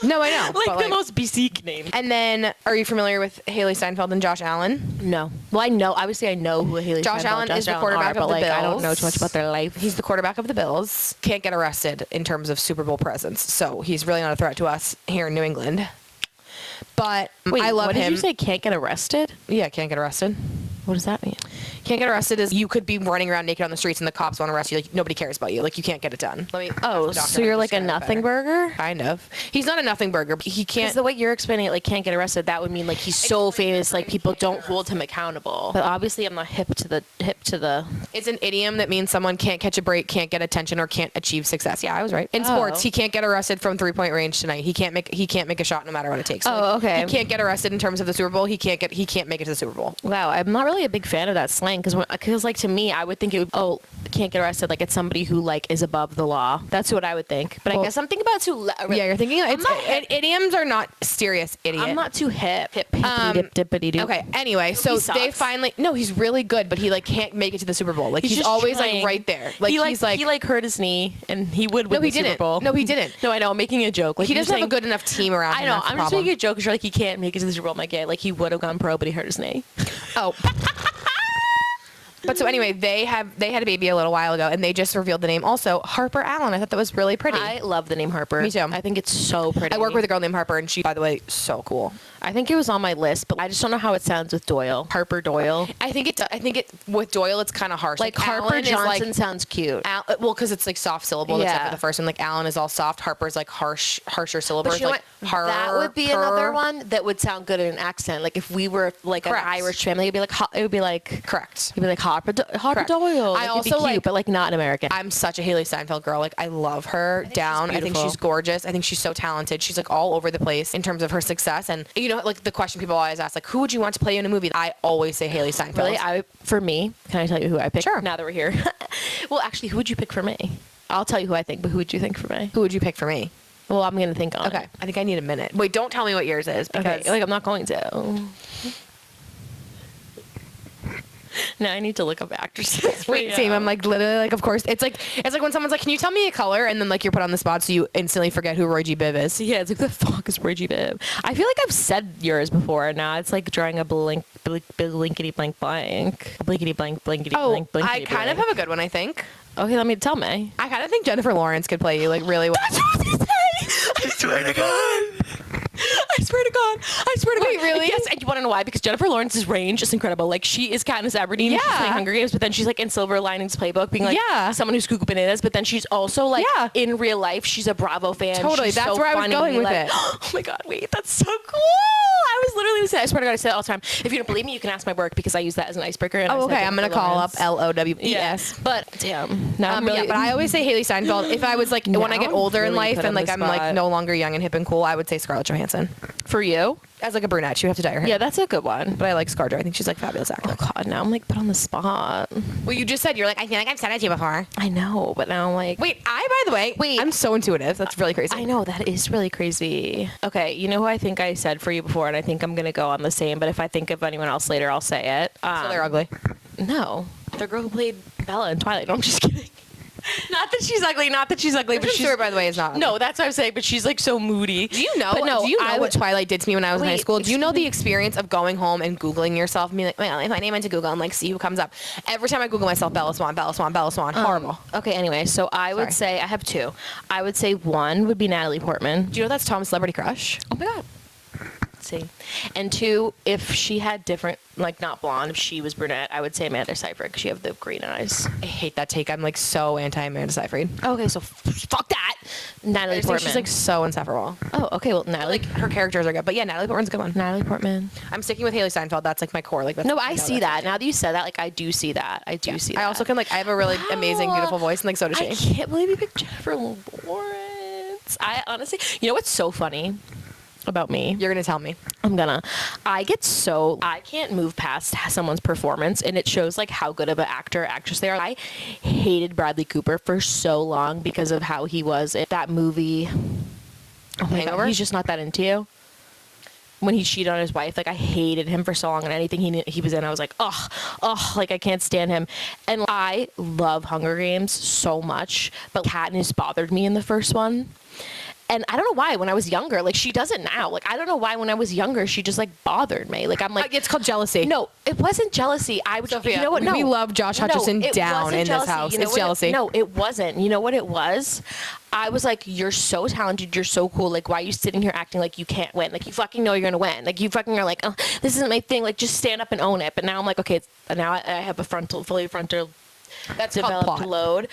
No, I know. like the most basic name. And then, are you familiar with Hailee Steinfeld and Josh Allen? No. Well, I know. Obviously, I know who Hailee Josh Steinfeld Allen is the quarterback of the Bills. I don't know too much about their life. He's the quarterback of the Bills. Can't get arrested in terms of Super Bowl presence. So he's really not a threat to us here in New England. But wait, I love him. What did you say? Can't get arrested? Yeah, can't get arrested. What does that mean? Can't get arrested is you could be running around naked on the streets and the cops won't arrest you. Like nobody cares about you. Like you can't get it done. So you're like a nothing burger? Kind of. He's not a nothing burger. He can't. Because the way you're explaining it, like can't get arrested, that would mean like he's so famous, like people don't hold him accountable. But obviously, I'm not hip to the. It's an idiom that means someone can't catch a break, can't get attention, or can't achieve success. Yeah, I was right. In sports, he can't get arrested from 3-point range tonight. He can't make a shot no matter what it takes. Okay. He can't get arrested in terms of the Super Bowl. He can't make it to the Super Bowl. Wow, I'm not really a big fan of that slang because like to me, I would think it would can't get arrested like it's somebody who like is above the law. That's what I would think. But I guess I'm thinking about too. Yeah, you're thinking idioms are not serious idiot. I'm not too hip. Dippity-doo. Okay. Anyway, so they finally he's really good, but he like can't make it to the Super Bowl. Like he's always like right there. Like he hurt his knee and he would win the Super Bowl. No, he didn't. No, I know. I'm making a joke. Like he doesn't have a good enough team around him. I know. I'm just making a joke because like he can't make it to the Super Bowl. Like he would have gone pro, but he hurt his knee. Oh. But so anyway, they had a baby a little while ago, and they just revealed the name. Also, Harper Allen. I thought that was really pretty. I love the name Harper. Me too. I think it's so pretty. I work with a girl named Harper, and she, by the way, so cool. I think it was on my list, but I just don't know how it sounds with Doyle. Harper Doyle. I think it with Doyle, it's kind of harsh. Like Harper Johnson sounds cute. Well, because it's like soft syllable except for the first one. Like Allen is all soft. Harper's like harsher syllables. But you know like what? That would be another one that would sound good in an accent. Like if we were like an Irish family, it would be like correct. It'd be like Harper Doyle. Like, I also cute, but like not an American. I'm such a Hailee Steinfeld girl. Like I love her down. I think she's gorgeous. I think she's so talented. She's like all over the place in terms of her success. And you know, like the question people always ask, like, who would you want to play in a movie? I always say Hailee Steinfeld. Really? For me, can I tell you who I picked? Sure. Now that we're here. Well, actually, who would you pick for me? I'll tell you who I think, but who would you think for me? Who would you pick for me? Well, I'm going to think on it. Okay. I think I need a minute. Wait, don't tell me what yours is because like I'm not going to. Now I need to look up actresses. Wait, same. I'm like literally like, of course. It's like when someone's like, can you tell me a color? And then like you're put on the spot, so you instantly forget who Roy G. Biv is. Yeah, it's like the fuck is Roy G. Biv? I feel like I've said yours before. Now it's like drawing a blankety blank blank, blankety blank blankety blank blankety. I kind of have a good one. I think. Okay, let me tell me. I kind of think Jennifer Lawrence could play you like really well. That's what I was gonna say. I swear to God. I swear to God. Wait, really? Yes, and you want to know why? Because Jennifer Lawrence's range is incredible. Like, she is Katniss Everdeen. Yeah. She's playing Hunger Games, but then she's, like, in Silver Linings Playbook being, like, yeah. someone who's cuckoo bananas. But then she's also, like, in real life, she's a Bravo fan. Totally. She's that's so where funny. I was going with it. Oh, my God. Wait, that's so cool. I was literally saying, I swear to God, I say it all the time. If you don't believe me, you can ask my work because I use that as an icebreaker. And okay. I'm going to call up Lowes. Yeah. But, damn. Now but I always say Hailee Steinfeld. If I was, like, when I get older in life and, like, I'm, like, no longer young and hip and cool, I would say Scarlett Johansson. For you? As like a brunette, you have to dye her hair. Yeah, that's a good one. But I like ScarJo. I think she's like fabulous actor. Oh God, now I'm like put on the spot. Well, you just said you're like I feel like I've said it to you before. I know, but now I'm like by the way, I'm so intuitive. That's really crazy. I know that is really crazy. Okay, you know who I think I said for you before, and I think I'm gonna go on the same. But if I think of anyone else later, I'll say it. So they're ugly. No, the girl who played Bella in Twilight. No, I'm just kidding. Not that she's ugly, but she's by the way, is not ugly. No, that's what I'm saying, but she's like so moody. Do you know? Do you know what Twilight did to me when I was in high school? Do you know the experience of going home and Googling yourself and being like, well, if I name into Google and like see who comes up? Every time I Google myself, Bella Swan. Horrible. Okay, anyway, so I would say I have two. I would say one would be Natalie Portman. Do you know that's Tom's celebrity crush? Oh my God. See, and 2, if she had different, like not blonde, if she was brunette, I would say Amanda Seyfried because she have the green eyes. I hate that take. I'm like so anti Amanda Seyfried. Okay, so fuck that. Natalie Portman. She's like so insufferable. Oh, okay. Well, Natalie. Like her characters are good, but yeah, Natalie Portman's a good one. Natalie Portman. I'm sticking with Hailee Steinfeld. That's like my core. Like that's, no, I see that. Now that you said that, like I do see that. I do see that. I also can like I have a really amazing, beautiful voice, and like so does she. I can't believe you picked Jennifer Lawrence. I honestly, you know what's so funny about me? You're gonna tell me. I can't move past someone's performance, and it shows like how good of an actor or actress they are. I hated Bradley Cooper for so long because of how he was in that movie. Oh my God, he's just not that into you. When he cheated on his wife, like I hated him for so long, and anything he was in, I was like, oh, like I can't stand him. And I love Hunger Games so much, but Katniss bothered me in the first one. And I don't know why when I was younger, like she doesn't now. Like I don't know why when I was younger she just like bothered me. Like I'm like it's called jealousy. No, it wasn't jealousy. Sofia, you know what? No, we love Josh Hutcherson down in this house. It's jealousy. No, it wasn't. You know what it was? I was like, you're so talented, you're so cool. Like, why are you sitting here acting like you can't win? Like, you fucking know you're gonna win. Like, you fucking are like, oh, this isn't my thing. Like, just stand up and own it. But now I'm like, okay, now I have a fully frontal that's developed load.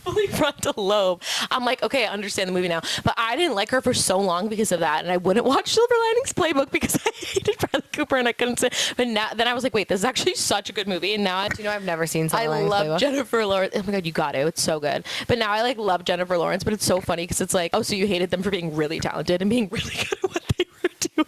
Fully frontal lobe. I'm like, okay, I understand the movie now. But I didn't like her for so long because of that. And I wouldn't watch Silver Linings Playbook because I hated Bradley Cooper and I couldn't say. But now, then I was like, wait, this is actually such a good movie. And now you know, I've never seen Silver Linings Playbook. I love Playbook. Jennifer Lawrence. Oh my God, you got it. It's so good. But now I like love Jennifer Lawrence. But it's so funny because it's like, oh, so you hated them for being really talented and being really good at what they were doing.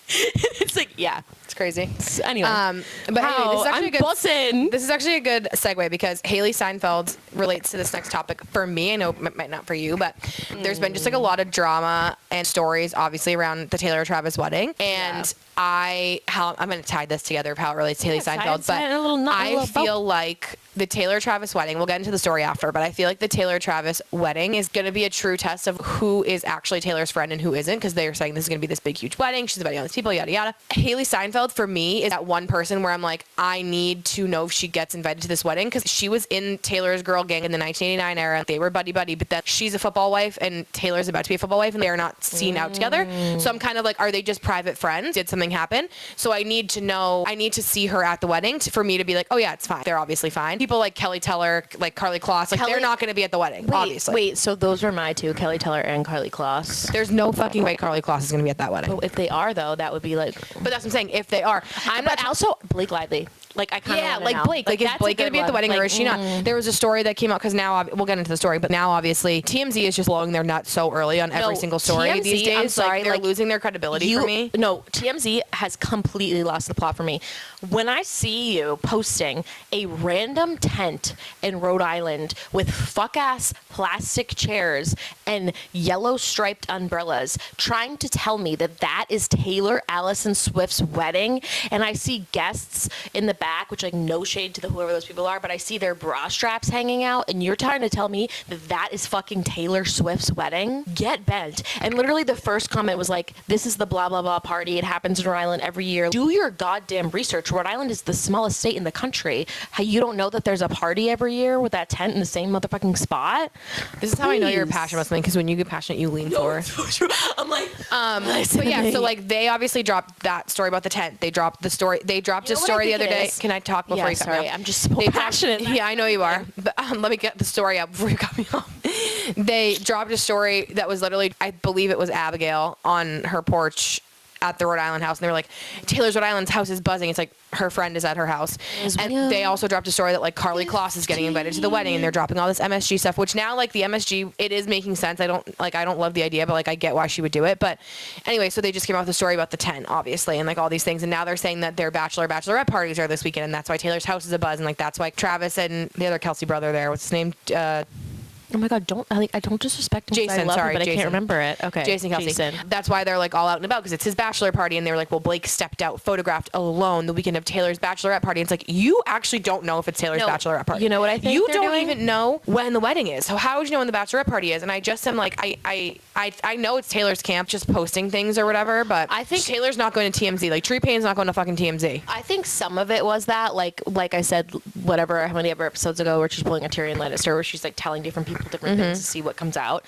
It's like, yeah. It's crazy. Anyway. But anyway, this is actually a good segue because Hailee Steinfeld relates to this next topic for me. I know it might not for you, but there's been just like a lot of drama and stories obviously around the Taylor Travis wedding. And I'm going to tie this together of how it relates to Hailee Steinfeld. But I feel like the Taylor Travis wedding, we'll get into the story after, but I feel like the Taylor Travis wedding is going to be a true test of who is actually Taylor's friend and who isn't, because they're saying this is going to be this big, huge wedding. She's inviting all these people, yada, yada. Hailee Steinfeld, for me, is that one person where I'm like, I need to know if she gets invited to this wedding, because she was in Taylor's girl gang in the 1989 era. They were buddy-buddy, but then she's a football wife and Taylor's about to be a football wife, and they're not seen out together. So I'm kind of like, are they just private friends? Did something happen? So I need to know, I need to see her at the wedding for me to be like, oh yeah, it's fine. They're obviously fine. People like Kelly Teller, like Carly Kloss, like they're not going to be at the wedding, obviously. Wait, so those were my two, Kelly Teller and Carly Kloss. There's no fucking way Carly Kloss is going to be at that wedding. But if they are, though, that would be like... But that's what I'm saying, if they are. But also Blake Lively. Like, I kind of like Blake. Like, is Blake going to be at the wedding or is she not? There was a story that came out, because now, we'll get into the story, but now, obviously, TMZ is just blowing their nuts so early on every single story TMZ, these days. I'm sorry, like, they're losing their credibility for me. No, TMZ has completely lost the plot for me. When I see you posting a random tent in Rhode Island with fuck-ass plastic chairs and yellow striped umbrellas, trying to tell me that that is Taylor Allison Swift's wedding, and I see guests in the back, which, like, no shade to whoever those people are, but I see their bra straps hanging out, and you're trying to tell me that that is fucking Taylor Swift's wedding? Get bent. And literally the first comment was like, this is the blah blah blah party, it happens in Rhode Island every year. Do your goddamn research. Rhode Island is the smallest state in the country. How you don't know that there's a party every year with that tent in the same motherfucking spot? This is how I know you're passionate about something, because when you get passionate, you lean forward. I'm like, but yeah, so like they obviously dropped that story about the tent. They dropped the story. They dropped a story the other day. Can I talk before you cut me off? I'm just so passionate. Yeah, I know you are. But let me get the story out before you cut me off. They dropped a story that was literally, I believe it was Abigail on her porch at the Rhode Island house, and they were like, Taylor's Rhode Island's house is buzzing. It's like her friend is at her house. And they also dropped a story that like Carly Kloss is getting invited to the wedding, and they're dropping all this MSG stuff, which now, like, the MSG, it is making sense. I don't love the idea, but like I get why she would do it. But anyway, so they just came out with a story about the tent, obviously, and like all these things, and now they're saying that their bachelorette parties are this weekend, and that's why Taylor's house is a buzz, and like that's why Travis and the other Kelce brother there, what's his name? Oh my God! I don't disrespect him. Jason, I love sorry, him, but Jason. I can't remember it. Okay, Jason Kelce. That's why they're like all out and about, because it's his bachelor party, and they were like, well, Blake stepped out, photographed alone the weekend of Taylor's bachelorette party. It's like, you actually don't know if it's Taylor's bachelorette party. You know what I think? You don't even know when the wedding is. So how would you know when the bachelorette party is? And I just am like, I know it's Taylor's camp, just posting things or whatever, but I think Taylor's not going to TMZ. Like, Tree Payne's not going to fucking TMZ. I think some of it was that, like I said, how many ever episodes ago, where she's pulling a Tyrion Lannister, where she's like telling different people different things to see what comes out.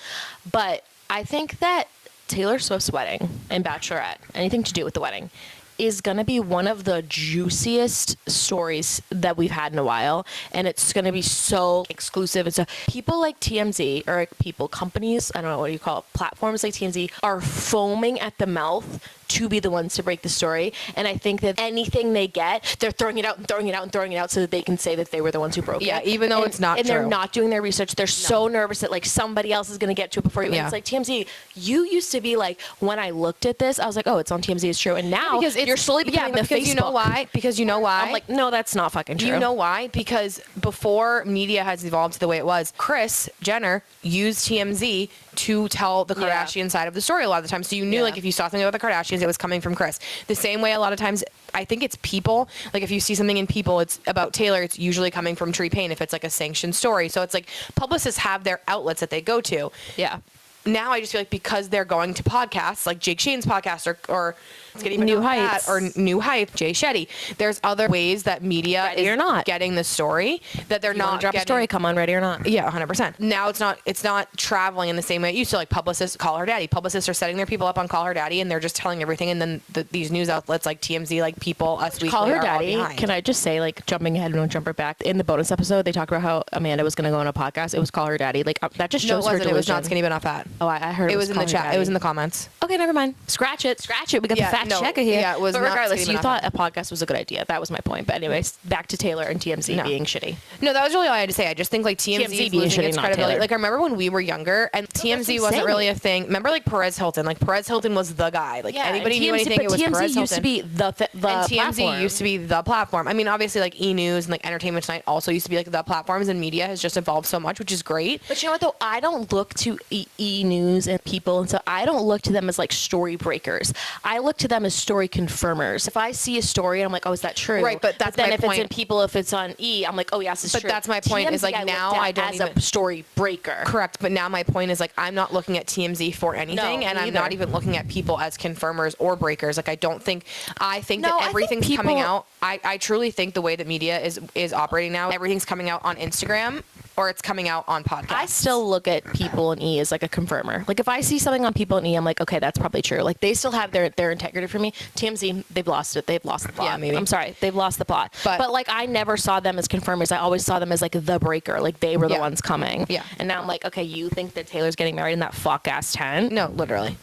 But I think that Taylor Swift's wedding and Bachelorette, anything to do with the wedding, is going to be one of the juiciest stories that we've had in a while. And it's going to be so exclusive. And so people like TMZ, or like companies, I don't know what you call it, platforms like TMZ are foaming at the mouth to be the ones to break the story. And I think that anything they get, they're throwing it out and throwing it out and throwing it out so that they can say that they were the ones who broke it. Yeah, even though it's not true. And they're not doing their research. They're so nervous that like somebody else is going to get to it before you. Yeah. And it's like, TMZ, you used to be like, when I looked at this, I was like, oh, it's on TMZ, it's true. And now you're slowly becoming the Facebook. You know why? Because you know why? I'm like, no, that's not fucking true. You know why? Because before media has evolved to the way it was, Kris Jenner used TMZ to tell the Kardashian side of the story a lot of the time. So you knew, like, if you saw something about the Kardashians, it was coming from Kris. The same way a lot of times, I think it's People. Like, if you see something in People, it's about Taylor, it's usually coming from Tree Payne if it's, like, a sanctioned story. So it's, like, publicists have their outlets that they go to. Yeah. Now I just feel like because they're going to podcasts, like Jake Shane's podcast or New Heights or New Heights, Jay Shetty. There's other ways that media is not getting the story that they're not drop getting. A story, come on, Ready or Not. Yeah, 100%. Now it's not traveling in the same way it used to. Like publicists, Call Her Daddy. Publicists are setting their people up on Call Her Daddy, and they're just telling everything. And then these news outlets like TMZ, like People, Us Weekly, Call Her are Daddy. all behind. Can I just say, like, jumping ahead and don't jump right back? In the bonus episode, they talked about how Amanda was going to go on a podcast. It was Call Her Daddy. Like that just shows her delusion. It was not Skinny But Not Fat. Oh, I heard it was in the chat. It was in the comments. Okay, never mind. Scratch it. We got the fat checker here. Yeah, it was. But regardless, you thought a podcast was a good idea. That was my point. But anyways, back to Taylor and TMZ being shitty. No, that was really all I had to say. I just think like TMZ is being losing shitty, its not credibility. Taylor. Like I remember when we were younger and TMZ wasn't really a thing. Remember like Perez Hilton? Like Perez Hilton was the guy. Like anybody knew anything, it was TMZ Perez Hilton. used to be the and TMZ platform. used to be the platform. I mean, obviously like E! News and like Entertainment Tonight also used to be like the platforms, and media has just evolved so much, which is great. But you know what though? I don't look to E! News and People, and so I don't look to them as like story breakers. I look to them as story confirmers. If I see a story and I'm like, oh, is that true? Right, but that's then my if point. It's in People, if it's on E, I'm like, oh yes, it's true. But that's my point. TMZ, is like now I don't as even a story breaker. Correct, but now my point is like I'm not looking at TMZ for anything, and I'm not even looking at People as confirmers or breakers. Like I think that everything's coming out. I truly think the way that media is operating now, everything's coming out on Instagram or it's coming out on podcasts. I still look at People and E as like a confirmer. Like if I see something on People and E, I'm like, okay, that's probably true. Like they still have their integrity for me. TMZ, they've lost it. They've lost the plot. Yeah, maybe. I'm sorry, they've lost the plot. But like I never saw them as confirmers. I always saw them as like the breaker. Like they were the ones coming. Yeah. And now I'm like, okay, you think that Taylor's getting married in that fuck ass tent? No, literally.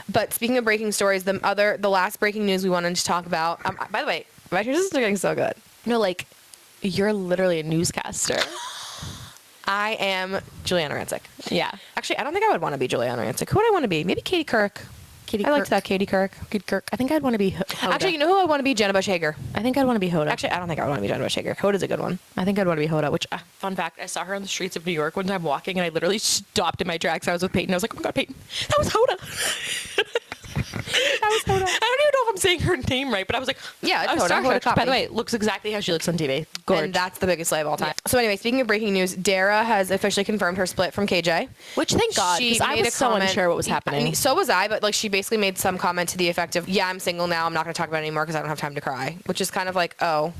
But speaking of breaking stories, the last breaking news we wanted to talk about. By the way, my is getting so good. No, like you're literally a newscaster. I am Juliana Rancic. Yeah. Actually, I don't think I would want to be Juliana Rancic. Who would I want to be? Maybe Katie Couric. I liked that, Katie Couric. I think I'd want to be Hoda. Actually, you know who I want to be? Jenna Bush Hager. I think I'd want to be Hoda. Actually, I don't think I would want to be Jenna Bush Hager. Hoda's a good one. I think I'd want to be Hoda, which, fun fact, I saw her on the streets of New York one time walking, and I literally stopped in my tracks. I was with Peyton. I was like, oh my God, Peyton, that was Hoda. That was Hoda. I don't even know if I'm saying her name right, but I was like, yeah, it's Hoda. By the way, looks exactly how she looks on TV. Gorgeous. And that's the biggest lie of all time. Yeah. So anyway, speaking of breaking news, Dara has officially confirmed her split from KJ. Which, thank God, because I was so unsure what was happening. So was I, but like she basically made some comment to the effect of, yeah, I'm single now. I'm not going to talk about it anymore because I don't have time to cry. Which is kind of like, oh,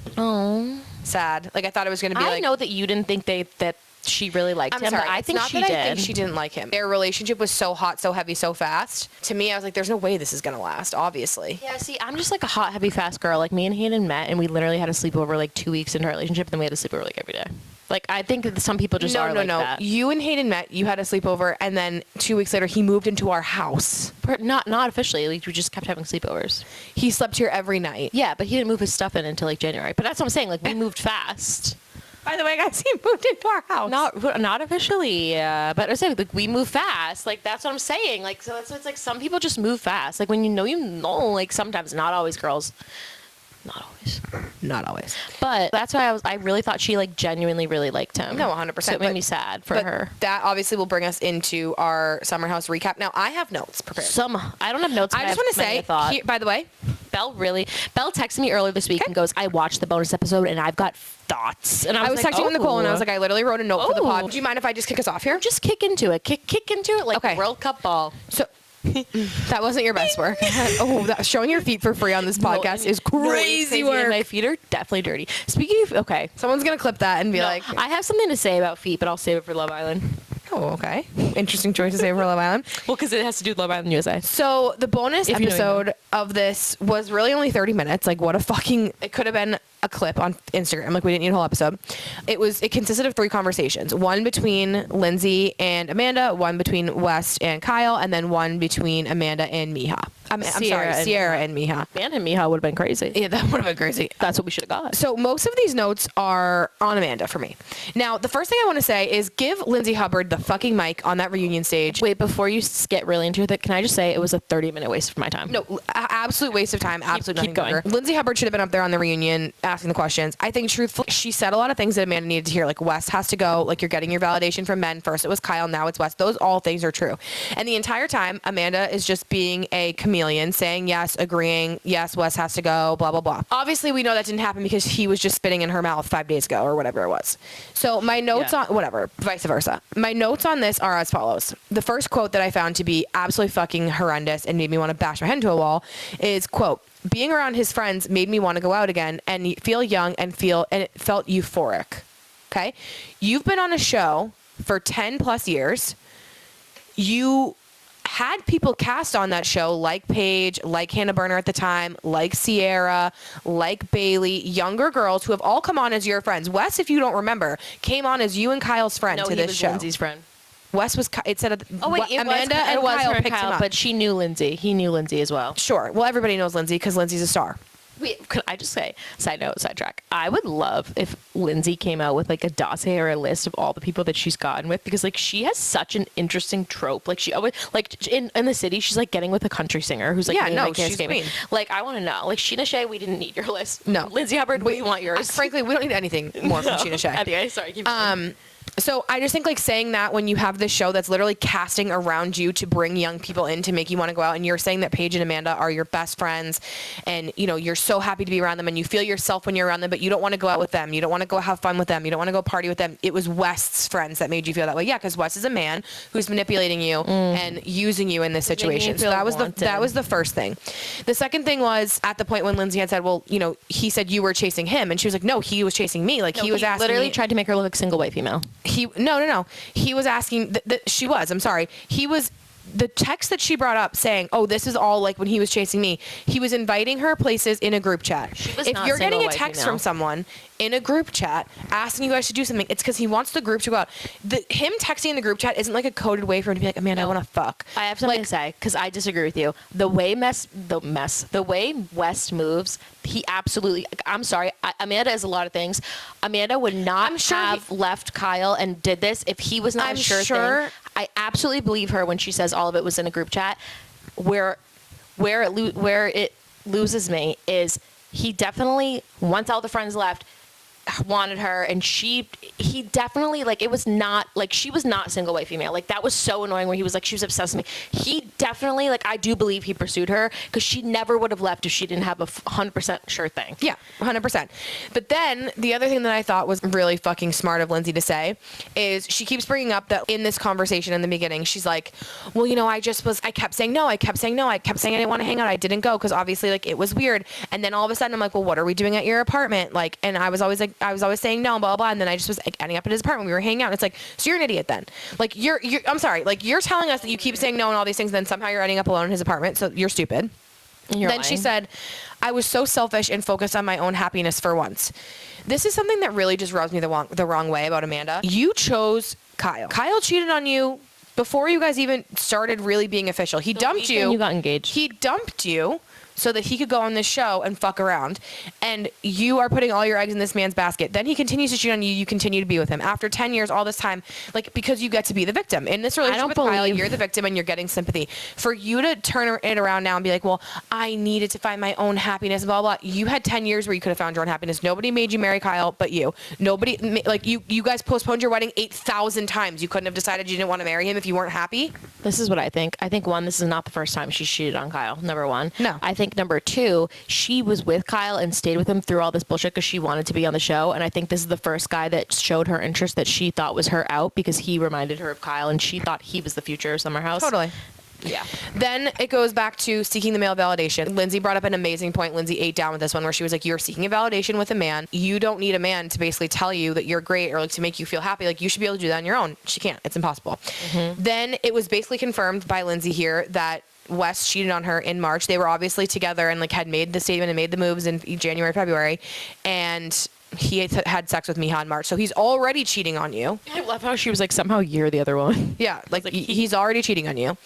sad. Like I thought it was going to be I know that you didn't think that she really liked him. Sorry, but I think she did. I think she didn't like him. Their relationship was so hot, so heavy, so fast. To me, I was like, there's no way this is gonna last, obviously. Yeah, see, I'm just like a hot, heavy, fast girl. Like me and Hayden met and we literally had a sleepover like 2 weeks into our relationship, and then we had a sleepover like every day. Like I think that some people just are like that. You and Hayden met, you had a sleepover, and then 2 weeks later he moved into our house. Not officially. Like we just kept having sleepovers. He slept here every night. Yeah, but he didn't move his stuff in until like January. But that's what I'm saying. Like we moved fast. By the way, guys, he moved into our house. Not officially, but I said like we move fast. Like that's what I'm saying. Like so it's like some people just move fast. Like when you know. Like sometimes, not always, girls. Not always. But that's why I really thought she like genuinely really liked him. No, 100%. So it made me sad for her. That obviously will bring us into our Summer House recap. Now I have notes prepared. I don't have notes. I just want to say, by the way, Belle texted me earlier this week and goes, I watched the bonus episode and I've got thoughts. And I was texting with Nicole and I was like, I literally wrote a note for the pod. Do you mind if I just kick us off here? Just kick into it. Kick into it like World Cup ball. So that wasn't your best work. Showing your feet for free on this podcast is crazy work. And my feet are definitely dirty. Speaking of, someone's gonna clip that and be like, I have something to say about feet, but I'll save it for Love Island. Oh, Oh, okay. Interesting choice to say for Love Island. Well, because it has to do with Love Island USA. So the bonus episode of this was really only 30 minutes. Like, what a fucking... It could have been a clip on Instagram. Like, we didn't need a whole episode. It consisted of 3 conversations. One between Lindsay and Amanda, one between West and Kyle, and then one between Amanda and Miha. Sierra and Miha. Amanda and Miha would have been crazy. Yeah, that would have been crazy. That's what we should have got. So most of these notes are on Amanda for me. Now, the first thing I want to say is give Lindsay Hubbard the fucking mic on that reunion stage. Wait, before you get really into it, can I just say it was a 30-minute waste of my time? No, absolute waste of time. Absolutely nothing going. Lindsay Hubbard should have been up there on the reunion asking the questions. I think truthfully, she said a lot of things that Amanda needed to hear. Like, West has to go. Like, you're getting your validation from men. First it was Kyle, now it's West. Those all things are true. And the entire time, Amanda is just being a chameleon, saying yes, agreeing, yes, West has to go, blah, blah, blah. Obviously, we know that didn't happen because he was just spitting in her mouth 5 days ago or whatever it was. So my notes on, whatever, vice versa. My notes on this are as follows. The first quote that I found to be absolutely fucking horrendous and made me want to bash my head into a wall is, quote, being around his friends made me want to go out again and feel young and it felt euphoric. Okay? You've been on a show for 10 plus years. You had people cast on that show like Paige, like Hannah Berner at the time, like Sierra, like Bailey, younger girls who have all come on as your friends. Wes, if you don't remember, came on as you and Kyle's friend to this show. Lindsay's friend. Wes was, it said, Amanda and Kyle picked him up. But she knew Lindsay. He knew Lindsay as well. Sure. Well, everybody knows Lindsay because Lindsay's a star. Wait, could I just say, sidetrack, I would love if Lindsay came out with like a dossier or a list of all the people that she's gotten with, because like she has such an interesting trope. Like she always, like in the city, she's like getting with a country singer who's like, she's queen. Like, I want to know, like Sheena Shea, we didn't need your list. No. Lindsay Hubbard, we want yours. Frankly, we don't need anything more from Sheena Shea. Anyway, sorry, keep going. So I just think like saying that when you have this show that's literally casting around you to bring young people in to make you want to go out, and you're saying that Paige and Amanda are your best friends and, you know, you're so happy to be around them and you feel yourself when you're around them, but you don't want to go out with them. You don't want to go have fun with them. You don't want to go party with them. It was West's friends that made you feel that way. Yeah, because West is a man who's manipulating you and using you in this situation. So that was the first thing. The second thing was at the point when Lindsay had said, well, you know, he said you were chasing him, and she was like, no, he was chasing me. Like, he was asking literally tried to make her look like a single white female. No. He was asking the text that she brought up saying, oh, this is all like when he was chasing me. He was inviting her places in a group chat. If you're getting a text from someone in a group chat asking you guys to do something, it's because he wants the group to go out. Him texting in the group chat isn't like a coded way for him to be like, Amanda, I want to fuck. I have something to say because I disagree with you. The way West moves, he absolutely, I'm sorry, Amanda is a lot of things. Amanda would not have left Kyle and did this if he was not a sure thing. I absolutely believe her when she says all of it was in a group chat. Where it loses me is he definitely, once all the friends left, wanted her, and he definitely, like, it was not like she was not a single white female. Like, that was so annoying where he was like, she was obsessed with me. He definitely, like, I do believe he pursued her because she never would have left if she didn't have a 100% sure thing. Yeah, 100%. But then the other thing that I thought was really fucking smart of Lindsay to say is she keeps bringing up that in this conversation in the beginning, she's like, well, you know, I kept saying no. I kept saying I didn't want to hang out. I didn't go because obviously, like, it was weird. And then all of a sudden I'm like, well, what are we doing at your apartment? Like, and I was always saying no, blah, blah, and then I just was like ending up at his apartment. We were hanging out. And it's like, so you're an idiot then. Like, I'm sorry. Like, you're telling us that you keep saying no and all these things, then somehow you're ending up alone in his apartment. So you're stupid. Then lying. She said, I was so selfish and focused on my own happiness for once. This is something that really just rubs me the wrong way about Amanda. You chose Kyle. Kyle cheated on you before you guys even started really being official. He dumped you. You got engaged. He dumped you so that he could go on this show and fuck around. And you are putting all your eggs in this man's basket. Then he continues to cheat on you. You continue to be with him. After 10 years, all this time, like, because you get to be the victim. In this relationship with Kyle, you're the victim and you're getting sympathy. For you to turn it around now and be like, well, I needed to find my own happiness, blah, blah. You had 10 years where you could have found your own happiness. Nobody made you marry Kyle but you. Nobody, like, you guys postponed your wedding 8,000 times. You couldn't have decided you didn't want to marry him if you weren't happy. This is what I think. I think, one, this is not the first time she cheated on Kyle, number one. No. I think, number two, she was with Kyle and stayed with him through all this bullshit because she wanted to be on the show. And I think this is the first guy that showed her interest that she thought was her out because he reminded her of Kyle and she thought he was the future of Summer House. Totally. Yeah. Then it goes back to seeking the male validation. Lindsay brought up an amazing point. Lindsay ate down with this one where she was like, you're seeking a validation with a man. You don't need a man to basically tell you that you're great or like to make you feel happy. Like you should be able to do that on your own. She can't. It's impossible. Then it was basically confirmed by Lindsay here that Wes cheated on her in March. They were obviously together and like had made the statement and made the moves in January, February. And he had sex with Miha in March. So he's already cheating on you. I love how she was like, somehow you're the other one. Yeah, like he's already cheating on you.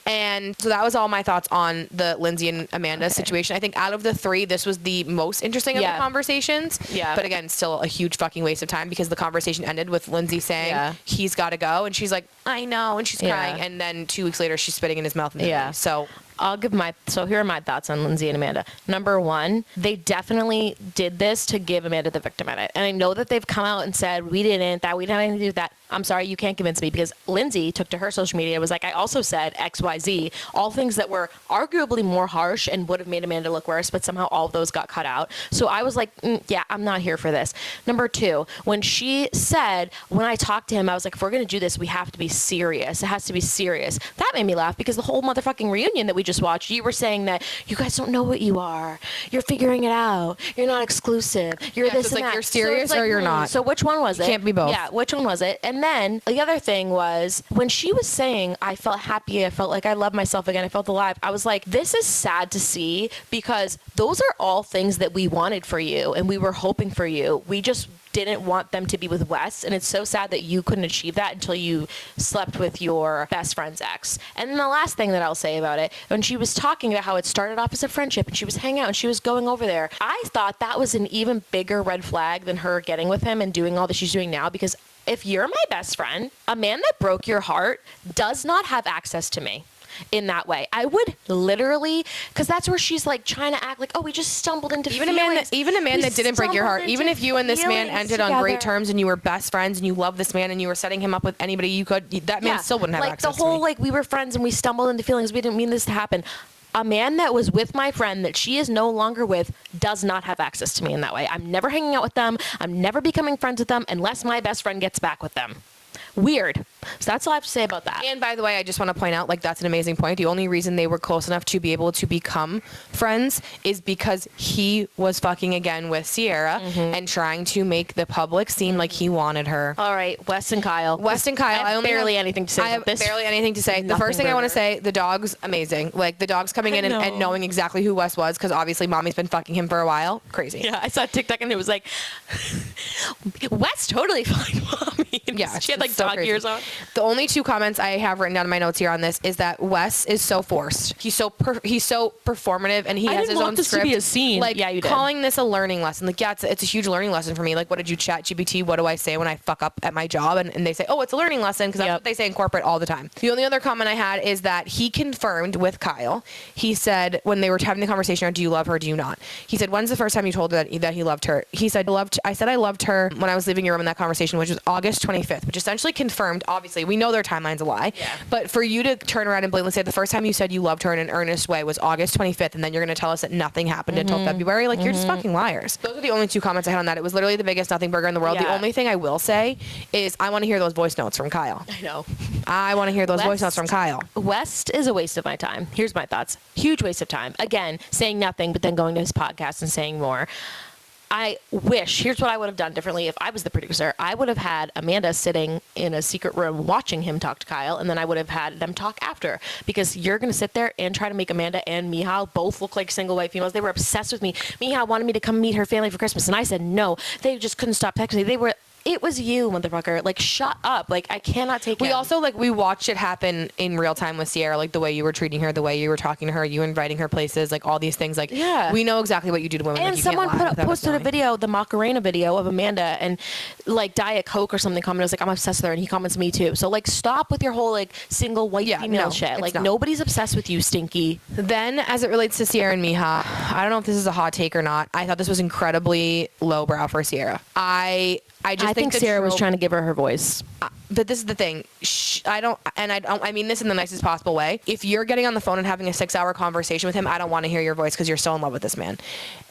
And so that was all my thoughts on the Lindsay and Amanda situation. I think out of the three, this was the most interesting of the conversations. Yeah. But again, still a huge fucking waste of time because the conversation ended with Lindsay saying he's got to go. And she's like, I know. And she's crying. And then 2 weeks later, she's spitting in his mouth. So I'll give so here are my thoughts on Lindsay and Amanda. Number one, they definitely did this to give Amanda the victim in it. And I know that they've come out and said, we didn't have anything to do with that. I'm sorry, you can't convince me, because Lindsay took to her social media and was like, I also said XYZ, all things that were arguably more harsh and would have made Amanda look worse, but somehow all of those got cut out. So I was like, yeah, I'm not here for this. Number two, when she said, when I talked to him, I was like, if we're going to do this, we have to be serious. It has to be serious. That made me laugh because the whole motherfucking reunion that we just watched, you were saying that you guys don't know what you are. You're figuring it out. You're not exclusive. You're this and like, that. you're serious or you're not. So which one was it? Can't be both. Yeah, which one was it? And then the other thing was when she was saying, I felt happy, I felt like I loved myself again, I felt alive. I was like, this is sad to see because those are all things that we wanted for you and we were hoping for you. We just didn't want them to be with Wes, and it's so sad that you couldn't achieve that until you slept with your best friend's ex. And then the last thing that I'll say about it, when she was talking about how it started off as a friendship and she was hanging out and she was going over there, I thought that was an even bigger red flag than her getting with him and doing all that she's doing now, because if you're my best friend, a man that broke your heart does not have access to me in that way. I would literally, because that's where she's like trying to act like, oh, we just stumbled into even feelings. A man that didn't break your heart, even if you and this man ended on great terms and you were best friends and you love this man and you were setting him up with anybody you could, that man still wouldn't have access to me. Like the whole, like, we were friends and we stumbled into feelings, we didn't mean this to happen. A man that was with my friend that she is no longer with does not have access to me in that way. I'm never hanging out with them. I'm never becoming friends with them unless my best friend gets back with them. Weird. So that's all I have to say about that. And by the way, I just want to point out, like, that's an amazing point. The only reason they were close enough to be able to become friends is because he was fucking again with Sierra and trying to make the public seem like he wanted her. All right, Wes and Kyle. I have barely anything to say. I have barely anything to say. The first thing I want to say, the dog's amazing. Like, the dog's coming in and knowing exactly who Wes was, because obviously mommy's been fucking him for a while. Crazy. Yeah, I saw TikTok and it was like, Wes totally fine mommy. Yeah, she had like dog ears on. The only two comments I have written down in my notes here on this is that Wes is so forced. He's so performative, and he has his own script. To be a scene. Like, yeah, you did. Calling this a learning lesson. Like, yeah, it's a huge learning lesson for me. Like, what did you chat GPT? What do I say when I fuck up at my job? And they say, oh, it's a learning lesson, because that's what they say in corporate all the time. The only other comment I had is that he confirmed with Kyle. He said when they were having the conversation, do you love her? Do you not? He said, when's the first time you told her that he loved her? He said, I said I loved her when I was leaving your room in that conversation, which was August 25th, which essentially confirmed, obviously, we know their timeline's a lie, but for you to turn around and blatantly say the first time you said you loved her in an earnest way was August 25th, and then you're going to tell us that nothing happened until February, like, you're just fucking liars. Those are the only two comments I had on that. It was literally the biggest nothing burger in the world. The only thing I will say is I want to hear those voice notes from Kyle. I know. I want to hear those voice notes from Kyle. West is a waste of my time. Here's my thoughts. Huge waste of time. Again, saying nothing, but then going to his podcast and saying more. I wish, here's what I would have done differently if I was the producer. I would have had Amanda sitting in a secret room watching him talk to Kyle, and then I would have had them talk after, because you're going to sit there and try to make Amanda and Miha both look like single white females. They were obsessed with me. Miha wanted me to come meet her family for Christmas, and I said no. They just couldn't stop texting me. It was you, motherfucker. Like, shut up. Like, I cannot take it. We also, like, we watched it happen in real time with Sierra, like, the way you were treating her, the way you were talking to her, you inviting her places, like, all these things. Like, we know exactly what you do to women. And like, someone posted a video, the Macarena video of Amanda, and, like, Diet Coke or something commented, was like, I'm obsessed with her, and he comments me too. So, like, stop with your whole, like, single white female shit. Like, nobody's obsessed with you, Stinky. Then, as it relates to Sierra and Miha, I don't know if this is a hot take or not. I thought this was incredibly lowbrow for Sierra. I think Sierra was trying to give her voice. but this is the thing. I mean this in the nicest possible way. If you're getting on the phone and having a 6-hour conversation with him, I don't want to hear your voice because you're so in love with this man.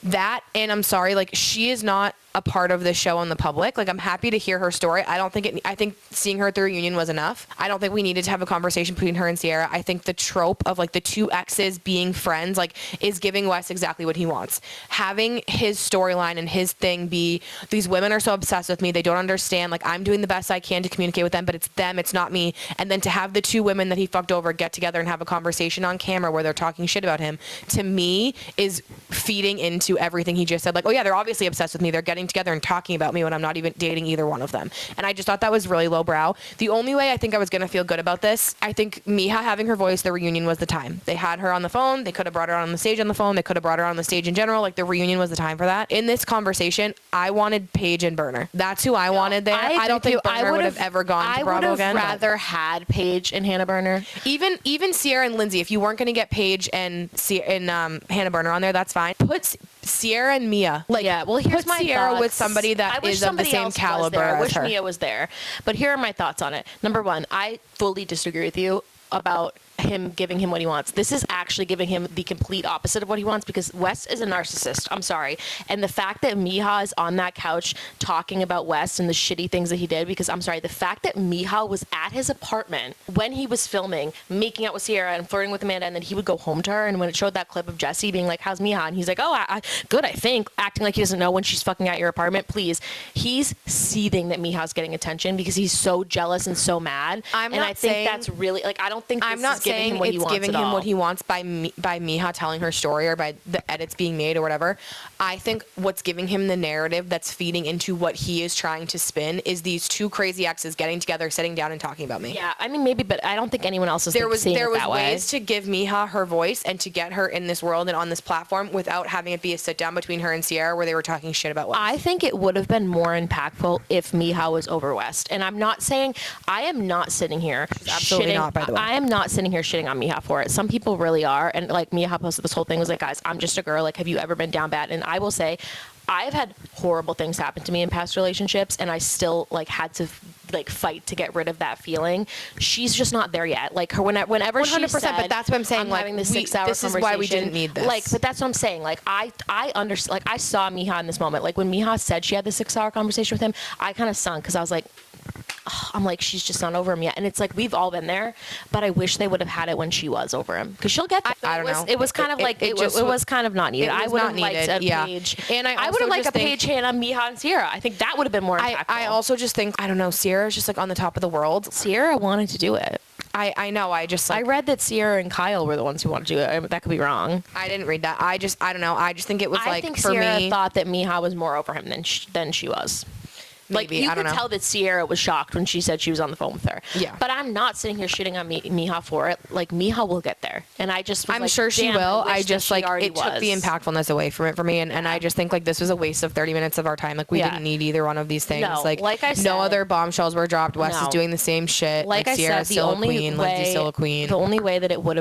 That, and I'm sorry, like, she is not a part of the show in the public. Like, I'm happy to hear her story. I think seeing her at the reunion was enough. I don't think we needed to have a conversation between her and Sierra. I think the trope of like the two exes being friends, like, is giving Wes exactly what he wants. Having his storyline and his thing be, these women are so obsessed with me, they don't understand, like, I'm doing the best I can to communicate with them, but it's them, it's not me. And then to have the two women that he fucked over get together and have a conversation on camera where they're talking shit about him, to me is feeding into everything he just said. Like, oh yeah, they're obviously obsessed with me, they're getting together and talking about me when I'm not even dating either one of them. And I just thought that was really lowbrow. The only way I think I was going to feel good about this, I think Miha having her voice, the reunion was the time. They had her on the phone, they could have brought her on the stage on the phone, they could have brought her on the stage in general. Like, the reunion was the time for that. In this conversation, I wanted Paige and Burner. That's who I wanted there. I don't think Burner would have ever gone to Bravo again. I would have rather had Paige and Hannah Burner. Even Sierra and Lindsay, if you weren't going to get Paige and Hannah Burner on there, that's fine. Put Sierra and Mia. Like, yeah, well, here's my Sierra thoughts. with somebody that is of the same caliber as her. I wish Mia was there. But here are my thoughts on it. Number one, I fully disagree with you about him giving him what he wants. This is actually giving him the complete opposite of what he wants, because Wes is a narcissist. I'm sorry. And the fact that Miha is on that couch talking about Wes and the shitty things that he did, because I'm sorry, the fact that Miha was at his apartment when he was filming, making out with Sierra and flirting with Amanda, and then he would go home to her, and when it showed that clip of Jesse being like, how's Miha? And he's like, oh, good, I think, acting like he doesn't know when she's fucking at your apartment, please. He's seething that Miha's getting attention because he's so jealous and so mad. I think that's really, like, I don't think this is giving him what he wants. Giving him what he wants by Miha telling her story or by the edits being made or whatever. I think what's giving him the narrative that's feeding into what he is trying to spin is these two crazy exes getting together, sitting down and talking about me. Yeah, I mean, maybe, but I don't think anyone else is seeing it that way. There was ways to give Miha her voice and to get her in this world and on this platform without having it be a sit down between her and Sierra where they were talking shit about West. I think it would have been more impactful if Miha was over West. And I am not sitting here absolutely not, by the way. I am not sitting here shitting on Miha for it. Some people really are. And like, Miha posted this whole thing, was like, guys, I'm just a girl. Like, have you ever been down bad? And I will say, I've had horrible things happen to me in past relationships, and I still like had to like fight to get rid of that feeling. She's just not there yet. Like, her whenever 100%, she said, but that's what I'm saying. I'm like, having this 6-hour conversation. This is why we didn't need this. Like, but that's what I'm saying. Like, I understand. Like, I saw Miha in this moment. Like, when Miha said she had the 6-hour conversation with him, I kind of sunk because I was like, I'm like, she's just not over him yet. And it's like, we've all been there, but I wish they would have had it when she was over him, because she'll get that. I don't know. It was kind of like, it was kind of not needed. I would have liked a Paige. And I would have liked a Paige, Hannah, Miha, and Sierra. I think that would have been more impactful. I also just think, I don't know, Sierra's just like on the top of the world. Sierra wanted to do it. I know. I just like, I read that Sierra and Kyle were the ones who wanted to do it. That could be wrong. I didn't read that. I don't know. I just think it was like, I think for Sierra me, thought that Miha was more over him than she was. Maybe, like, you could tell that Sierra was shocked when she said she was on the phone with her. Yeah. But I'm not sitting here shitting on Miha for it. Like, Miha will get there. And I just was I'm sure she will. I just like, it took the impactfulness away from it for me. And I just think like this was a waste of 30 minutes of our time. Like, we didn't need either one of these things. No, like I said, no other bombshells were dropped. Wes is doing the same shit. Like I Sierra's said, still a queen. Lindsay's still a queen. The only way it would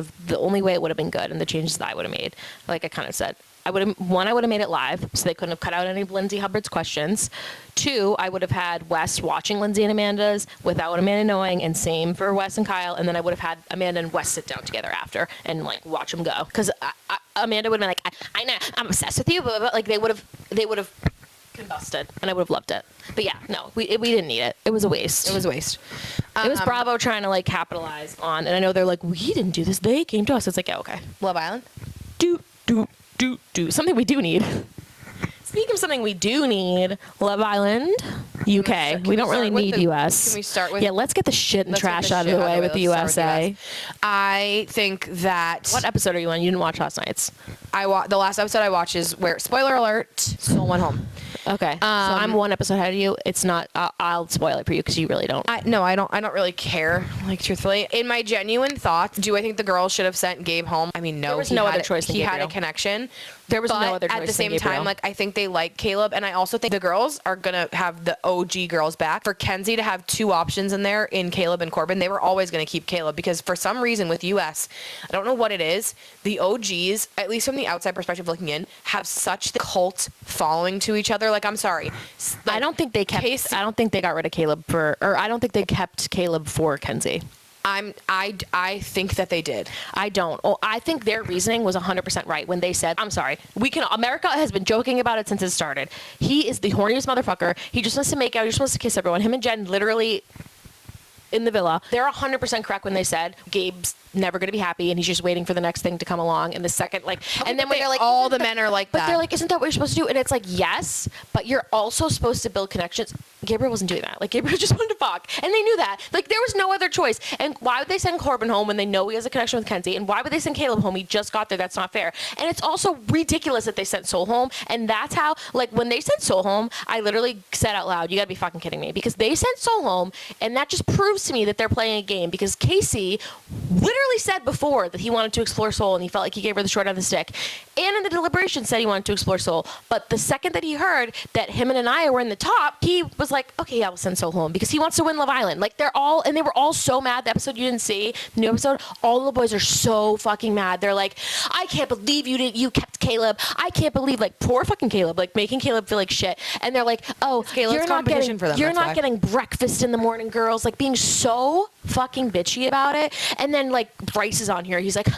have been good, and the changes that I would have made, like I kind of said, I would have made it live, so they couldn't have cut out any of Lindsay Hubbard's questions. 2, I would have had Wes watching Lindsay and Amanda's without Amanda knowing, and same for Wes and Kyle. And then I would have had Amanda and Wes sit down together after and like watch them go, because Amanda would have been like, I know, I'm obsessed with you, but like they would have combusted, and I would have loved it. But yeah, no, we didn't need it. It was a waste. It was a waste. It was Bravo trying to like capitalize on, and I know they're like, we didn't do this, they came to us. It's like, yeah, okay. Love Island. Do something we do need. Speaking of something we do need, Love Island, UK. We don't really need US. Can we start with? Yeah, let's get the shit and trash out of the way with the USA. I think that. What episode are you on? You didn't watch last night's. The last episode I watched is where, spoiler alert, Soul went home. Okay, so I'm one episode ahead of you. It's not. I'll spoil it for you because you really don't. I don't really care. Like, truthfully, in my genuine thoughts, do I think the girls should have sent Gabe home? I mean, no. There was no other choice. He had a connection. There was no other choice at the same than Gabriel. time, like, I think they like Caleb, and I also think the girls are gonna have the OG girls back. For Kenzie to have two options in there in Caleb and Corbin, they were always gonna keep Caleb because for some reason with US, I don't know what it is, the OGs, at least from the outside perspective looking in, have such the cult following to each other. Like, I'm sorry, like, I don't think they kept. I don't think they got rid of Caleb I don't think they kept Caleb for Kenzie. I think that they did. I don't. Oh, I think their reasoning was 100% right when they said, I'm sorry, America has been joking about it since it started. He is the horniest motherfucker. He just wants to make out. He just wants to kiss everyone. Him and Jen literally in the villa. They're 100% correct when they said Gabe's never going to be happy and he's just waiting for the next thing to come along. And the second, like, and then when they're like, all the men are like that. But they're like, isn't that what you're supposed to do? And it's like, yes, but you're also supposed to build connections. Gabriel wasn't doing that. Like, Gabriel just wanted to fuck. And they knew that. Like, there was no other choice. And why would they send Corbin home when they know he has a connection with Kenzie? And why would they send Caleb home? He just got there. That's not fair. And it's also ridiculous that they sent Soul home. And that's how, like, when they sent Soul home, I literally said out loud, you gotta be fucking kidding me. Because they sent Soul home, and that just proves to me that they're playing a game. Because Casey literally said before that he wanted to explore Soul, and he felt like he gave her the short end of the stick. And in the deliberation said he wanted to explore Soul. But the second that he heard that him and Anaya were in the top, he was like, okay, yeah, we'll send Soul home because he wants to win Love Island. Like, they were all so mad. The episode you didn't see, the new episode, all the boys are so fucking mad. They're like, I can't believe you kept Caleb. I can't believe, like, poor fucking Caleb, like, making Caleb feel like shit. And they're like, oh, you're not getting breakfast in the morning, girls. Like, being so fucking bitchy about it. And then, like, Bryce is on here. He's like,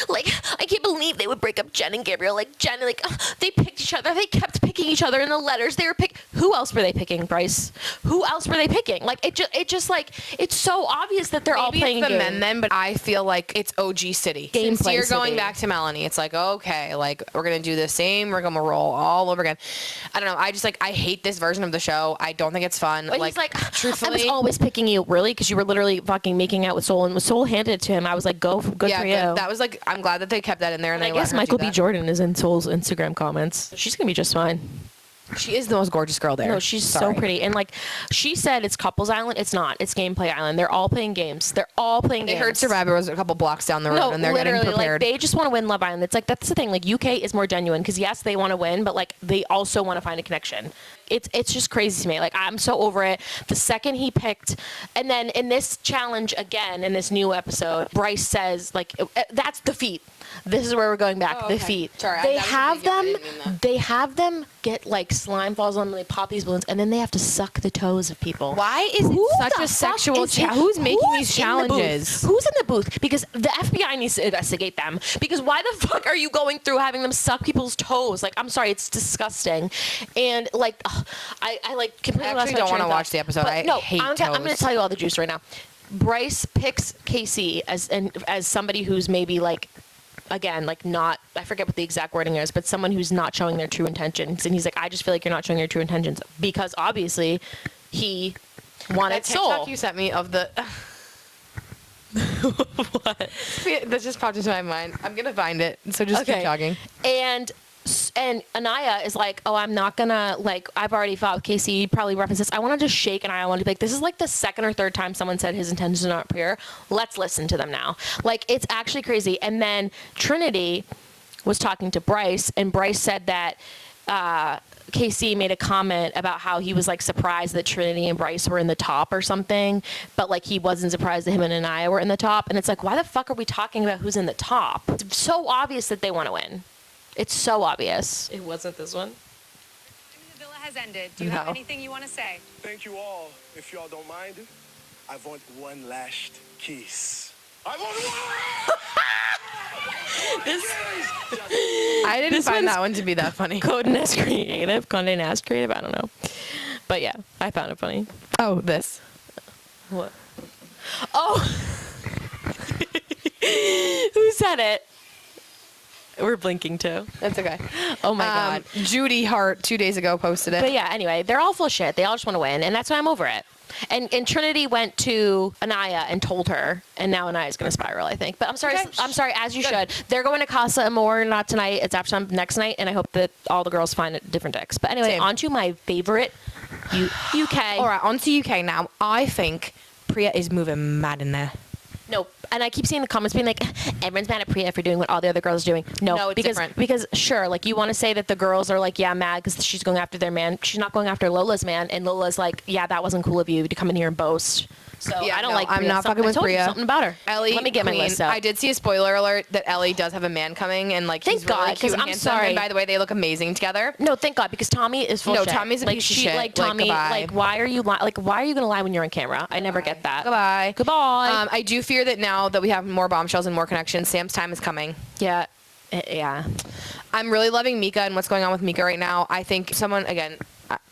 I can't believe they would break up Jen and Gabriel. Like, Jen, like, they picked each other. They kept picking each other in the letters. They were who else were they picking, Bryce? Who else were they picking? Like, it just like, it's so obvious that they're all playing a game. Men then, but I feel like it's OG City. Since you're going back to Melanie, it's like, okay, like, we're going to do the same. We're going to roll all over again. I don't know. I just, like, I hate this version of the show. I don't think it's fun. But he's like, truthfully, I was always picking you, really? Because you were literally fucking making out with Soul, and when Soul handed it to him, I was like, good for you. That was like, I'm glad that they kept that in there. And I guess Michael B. Jordan is in Soul's Instagram comments. She's going to be just fine. She is the most gorgeous girl there. No, she's so pretty. And, like, she said it's Couples Island. It's not. It's Gameplay Island. They're all playing games. They heard Survivor was a couple blocks down the road, and they're getting prepared. Like, they just want to win Love Island. It's like, that's the thing. Like, UK is more genuine because, yes, they want to win, but, like, they also want to find a connection. It's just crazy to me. Like, I'm so over it. The second he picked, and then in this challenge again, in this new episode, Bryce says, like, that's defeat. This is where we're going back. Defeat. Sorry, they have them get, like, slime balls on them. They pop these balloons, and then they have to suck the toes of people. Why is it such a sexual challenge? Who's making these challenges? Who's in the booth? Because the FBI needs to investigate them. Because why the fuck are you going through having them suck people's toes? Like, I'm sorry, it's disgusting. And, like, I like completely I actually don't want to watch the episode. I hate toes. I'm going to tell you all the juice right now. Bryce picks Casey as somebody who's maybe, like, again, like, not, I forget what the exact wording is, but someone who's not showing their true intentions. And he's like, I just feel like you're not showing your true intentions because obviously he wanted Soul. That TikTok you sent me of the what? That just popped into my mind. I'm gonna find it, so just keep talking. And Anaya is like, oh, I'm not gonna, like, I've already fought with Casey, probably references. I want to just shake Anaya. I want to be like, this is like the second or third time someone said his intentions are not pure. Let's listen to them now. Like, it's actually crazy. And then Trinity was talking to Bryce, and Bryce said that Casey made a comment about how he was, like, surprised that Trinity and Bryce were in the top or something, but, like, he wasn't surprised that him and Anaya were in the top. And it's like, why the fuck are we talking about who's in the top? It's so obvious that they want to win. It's so obvious. It wasn't this one. The villa has ended. Do you have anything you want to say? Thank you all. If y'all don't mind, I want one last kiss. I want one! I didn't find that one to be that funny. Condé Nast Creative. I don't know. But yeah, I found it funny. Oh, this. What? Oh! Who said it? We're blinking too. That's okay. Oh my God. Judy Hart 2 days ago posted it. But yeah, anyway, they're all full of shit. They all just want to win, and that's why I'm over it. And Trinity went to Anaya and told her, and now Anaya's going to spiral, I think. But I'm sorry, as you should. They're going to Casa Amor, not tonight. It's after next night, and I hope that all the girls find different dicks. But anyway, on to my favorite UK. All right, on to UK now. I think Priya is moving mad in there. No, and I keep seeing the comments being like, everyone's mad at Priya for doing what all the other girls are doing. No, it's different. Because sure, like you want to say that the girls are like, yeah, mad because she's going after their man. She's not going after Lola's man, and Lola's like, yeah, that wasn't cool of you to come in here and boast. So Yeah, I don't no, like. I'm Priya. not fucking with Priya. Something about her. Ellie, Let me get my list up. I did see a spoiler alert that Ellie does have a man coming, and like Thank he's really God, cute 'cause and I'm handsome. sorry. And by the way, they look amazing together. No, thank God, because Tommy is full No, of shit. Tommy's a like, piece of she, shit. Like Tommy, goodbye. like why are you like why are you gonna lie when you're on camera? I never get that. Goodbye. Goodbye. I do fear that now that we have more bombshells and more connections, Sam's time is coming. Yeah. Yeah. I'm really loving Mika and what's going on with Mika right now. I think someone, again,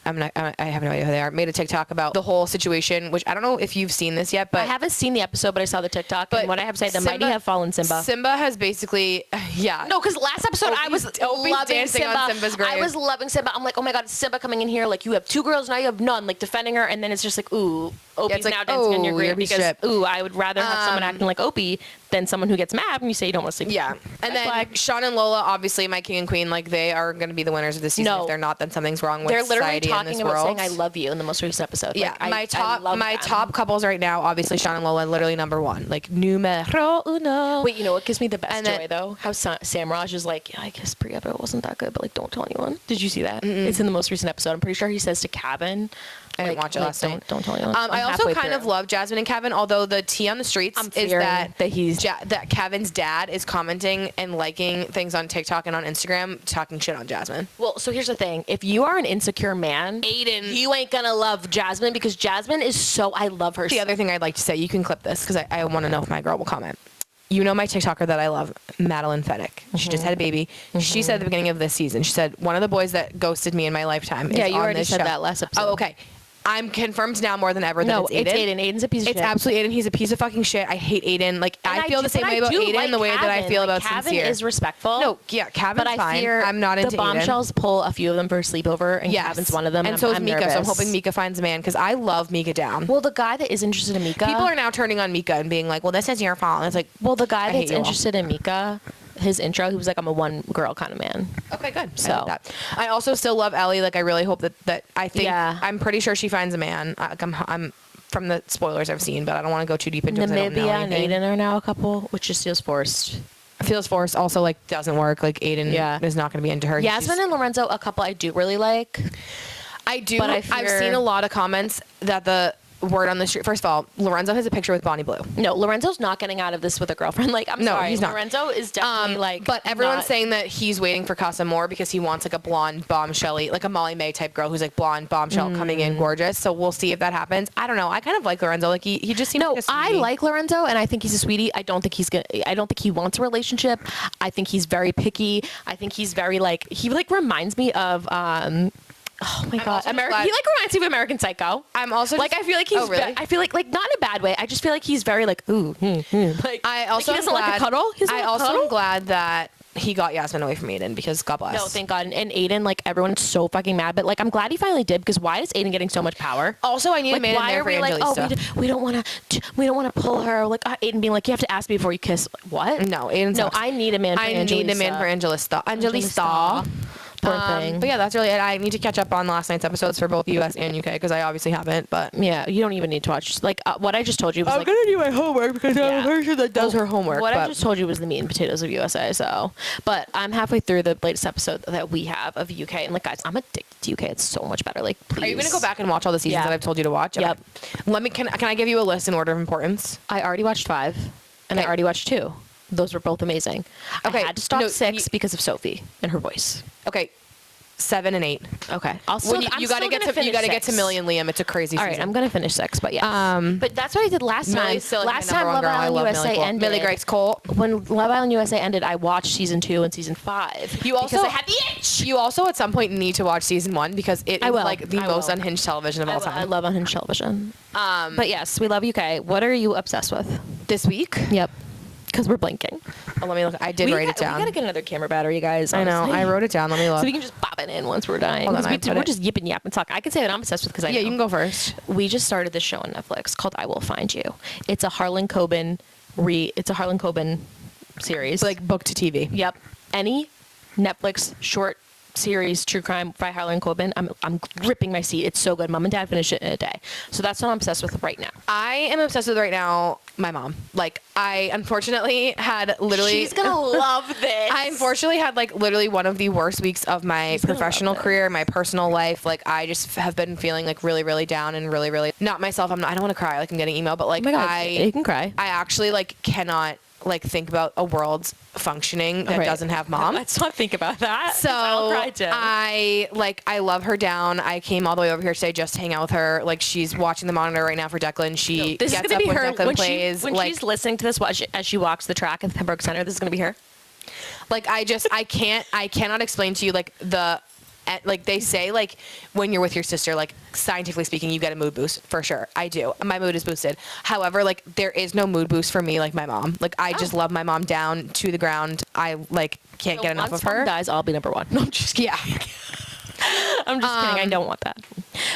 I have no idea who they are, made a TikTok about the whole situation, which I don't know if you've seen this yet, but I haven't seen the episode, but I saw the TikTok. But And what I have to say, the Simba- mighty have fallen, Simba. Simba has basically, yeah. No, because last episode I was Opie's loving dancing Simba. on Simba's grave. I was loving Simba. I'm like, oh my God, Simba coming in here. Like, you have 2 girls, now you have none. Like, defending her. And then it's just like, ooh, Opie's it's like, now dancing on your oh, grave you're a piece of because, shit. ooh, I would rather have someone acting like Opie than someone who gets mad when you say you don't want to sleep. Yeah. And then flag. Sean and Lola, obviously my king and queen, like they are going to be the winners of this season. No. If they're not, then something's wrong with They're literally society in talking this about world. saying I love you in the most recent episode. Yeah, Like, my I love them. top couples right now, obviously Sean and Lola, literally number 1, like numero uno. Wait, you know what gives me the best And joy then- though? How Samraj is like, yeah, I guess Priya, but it wasn't that good, but like, don't tell anyone. Did you see that? It's in the most recent episode. I'm pretty sure he says to Kevin, I didn't watch it last night. Don't tell anyone. I I'm also halfway kind of through. love Jasmine and Kevin, although the tea on the streets I'm is fearing that he's that Kevin's dad is commenting and liking things on TikTok and on Instagram, talking shit on Jasmine. Well, so here's the thing. If you are an insecure man, Aiden. you ain't gonna love Jasmine because Jasmine is so, I love her. The other thing I'd like to say, you can clip this because I want to know if my girl will comment. You know my TikToker that I love, Madeline Fennick. She just had a baby. She said at the beginning of this season, she said, one of the boys that ghosted me in my lifetime is Yeah, you on already this said show. that last episode. Oh, okay. I'm confirmed now more than ever that no, it's Aiden. Aiden's a piece of shit. It's absolutely Aiden. He's a piece of fucking shit. I hate Aiden. Like, And I feel the same way about Aiden the way that I feel about Kevin Sincere. is respectful. No, yeah, Kevin's but I fine. fear I'm not into the bombshells pull a few of them for a sleepover, and Yes. Kevin's one of them. And so is I'm Mika. So I'm nervous. hoping Mika finds a man because I love Mika down. Well, the guy that is interested in Mika. People are now turning on Mika and being like, well, this is your fault. And it's like, Well, the guy I hate that's you all. interested in Mika, his intro, he was like, I'm a one girl kind of man. okay, good. So- I like that. I also still love Ellie. Like, I really hope that I think, Yeah. I'm pretty sure she finds a man. I'm from the spoilers I've seen, but I don't want to go too deep into it 'cause I don't know Namibia and anything. Aiden are now a couple, which just feels forced. Feels forced. Also, like, doesn't work. Like, Aiden Yeah. is not going to be into her. Yasmin and Lorenzo, a couple I do really like. I do. But I I've fear- seen a lot of comments that the word on the street. First of all, Lorenzo has a picture with Bonnie Blue. No, Lorenzo's not getting out of this with a girlfriend. Like, I'm No, sorry. he's not. Lorenzo is definitely like. But everyone's not- saying that he's waiting for Casa Moore because he wants like a blonde bombshelly, like a Molly Mae type girl who's like blonde bombshell coming in gorgeous. So we'll see if that happens. I don't know. I kind of like Lorenzo. Like he just seems No, like a I sweetie. like Lorenzo, and I think he's a sweetie. I don't think he's gonna. I don't think he wants a relationship. I think he's very picky. I think he's very like. He like reminds me of. Oh my God, also just glad- he like reminds me of American Psycho. I'm also Like just- I feel like he's. Oh, really? I feel like not in a bad way. I just feel like he's very like ooh. Like I also like, he doesn't am like glad, a cuddle. He doesn't I like a also cuddle? am glad that he got Yasmin away from Aiden because God bless. No, thank God. And Aiden, like everyone's so fucking mad, but like I'm glad he finally did because why is Aiden getting so much power? Also, I need a Like man in why there are for we like Angelista. we don't want to pull her like Aiden being like you have to ask me before you kiss what? No, Aiden No, sucks. I need a man. For I need a man for Angelista. Angelista. Poor thing. But yeah, that's really it. I need to catch up on last night's episodes for both US and UK because I obviously haven't. But Yeah, you don't even need to watch. Like what I just told you was like gonna do my homework because I'm a person that does her homework. what I but- just told you was the meat and potatoes of USA. So, but I'm halfway through the latest episode that we have of UK, and like guys, I'm addicted to UK. It's so much better. Like, please. Are you gonna go back and watch all the seasons Yeah. that I've told you to watch? Yep. Let me. Can I give you a list in order of importance? I already watched 5, and I Okay. already watched 2. Those were both amazing. Okay, I had to stop no, 6 you- because of Sophie and her voice. Okay, 7 and 8. Okay, I'll still. When you I'm gotta still get gonna to you finish gotta get to 6. Millie and Liam. It's a crazy. All right, season. I'm gonna finish 6, but yeah. But that's what I did last time. Millie's still Last my time number Love one girl. I Island love USA Millie Cole. ended. Millie Grace Cole. When Love Island USA ended, I watched season 2 and season 5. You also because I had the itch. You also at some point need to watch season 1 because it I is will. like the I most will. unhinged television of all I time. love unhinged television. But yes, we love UK. What are you obsessed with? This week. Yep. Because we're blinking. Oh, let me look. I did write it down. We gotta get another camera battery, guys. I know. honestly. I wrote it down. Let me look. So we can just pop it in once we're dying. Hold on, 'Cause I put we're it- just yip and yap and talk. I can say that I'm obsessed with because I yeah, know. you can go first. We just started this show on Netflix called I Will Find You. It's a Harlan Coben series. Like book to TV. Yep. Any Netflix short series true crime by Harlan Coben, I'm gripping my seat. It's so good. Mom and Dad finished it in a day. So that's what I'm obsessed with right now. I am obsessed with right now my mom. Like I unfortunately had literally. She's gonna love this. I unfortunately had like literally one of the worst weeks of my professional career, my personal life. Like I just have been feeling like really, really down and really, really not myself. I don't want to cry. Like I'm getting emo, but like oh my God, you can cry. I actually like cannot like think about a world functioning that doesn't have mom. Let's not think about that. So I love her down. I came all the way over here today just to hang out with her. Like she's watching the monitor right now for Declan. She this gets is gonna up be when her Declan when plays. when she's listening to this as she walks the track at the Pembroke Center. This is gonna be her. Like I cannot explain to you like like they say like when you're with your sister, like scientifically speaking, you get a mood boost for sure. I do. My mood is boosted. However, like there is no mood boost for me like my mom. Like I just love my mom down to the ground. I like can't get enough of her. Once guys, I'll be number one. No, I'm just kidding. Yeah. I'm just kidding. I don't want that.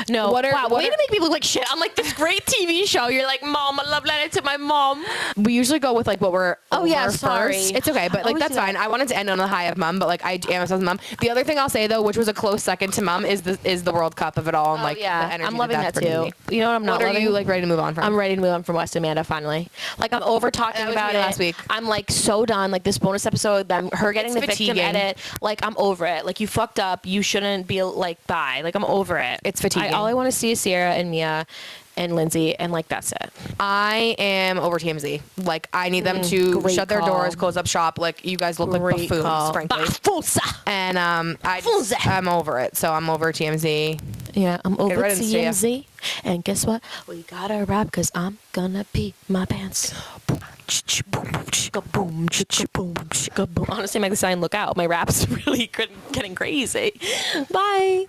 No. Way to make me look like shit. I'm like this great TV show. You're like, Mom, I love letter to my mom. We usually go with like what we're sorry. first. It's okay, but like that's fine. I wanted to end on the high of mom, but like I am obsessed with mom. The other thing I'll say though, which was a close second to mom, is the World Cup of it all and like the energy. I'm loving that too. Me. You know what I'm not loving? What are you like ready to move on from? I'm ready to move on from West Amanda finally. Like I'm over talking about it last week. I'm like so done. Like this bonus episode, her getting the victim edit. Like I'm over it. Like you fucked up. You shouldn't be like bye. Like I'm over it. It's fatiguing. All I want to see is Sierra and Mia and Lindsay, and like that's it. I am over TMZ. Like I need them to shut their doors, close up shop. Like you guys look like buffoons, frankly. And I'm over it. So I'm over TMZ. Yeah, I'm over TMZ. And guess what? We gotta rap because I'm gonna pee my pants. Honestly, make the sign look out. My rap's really getting crazy. Bye.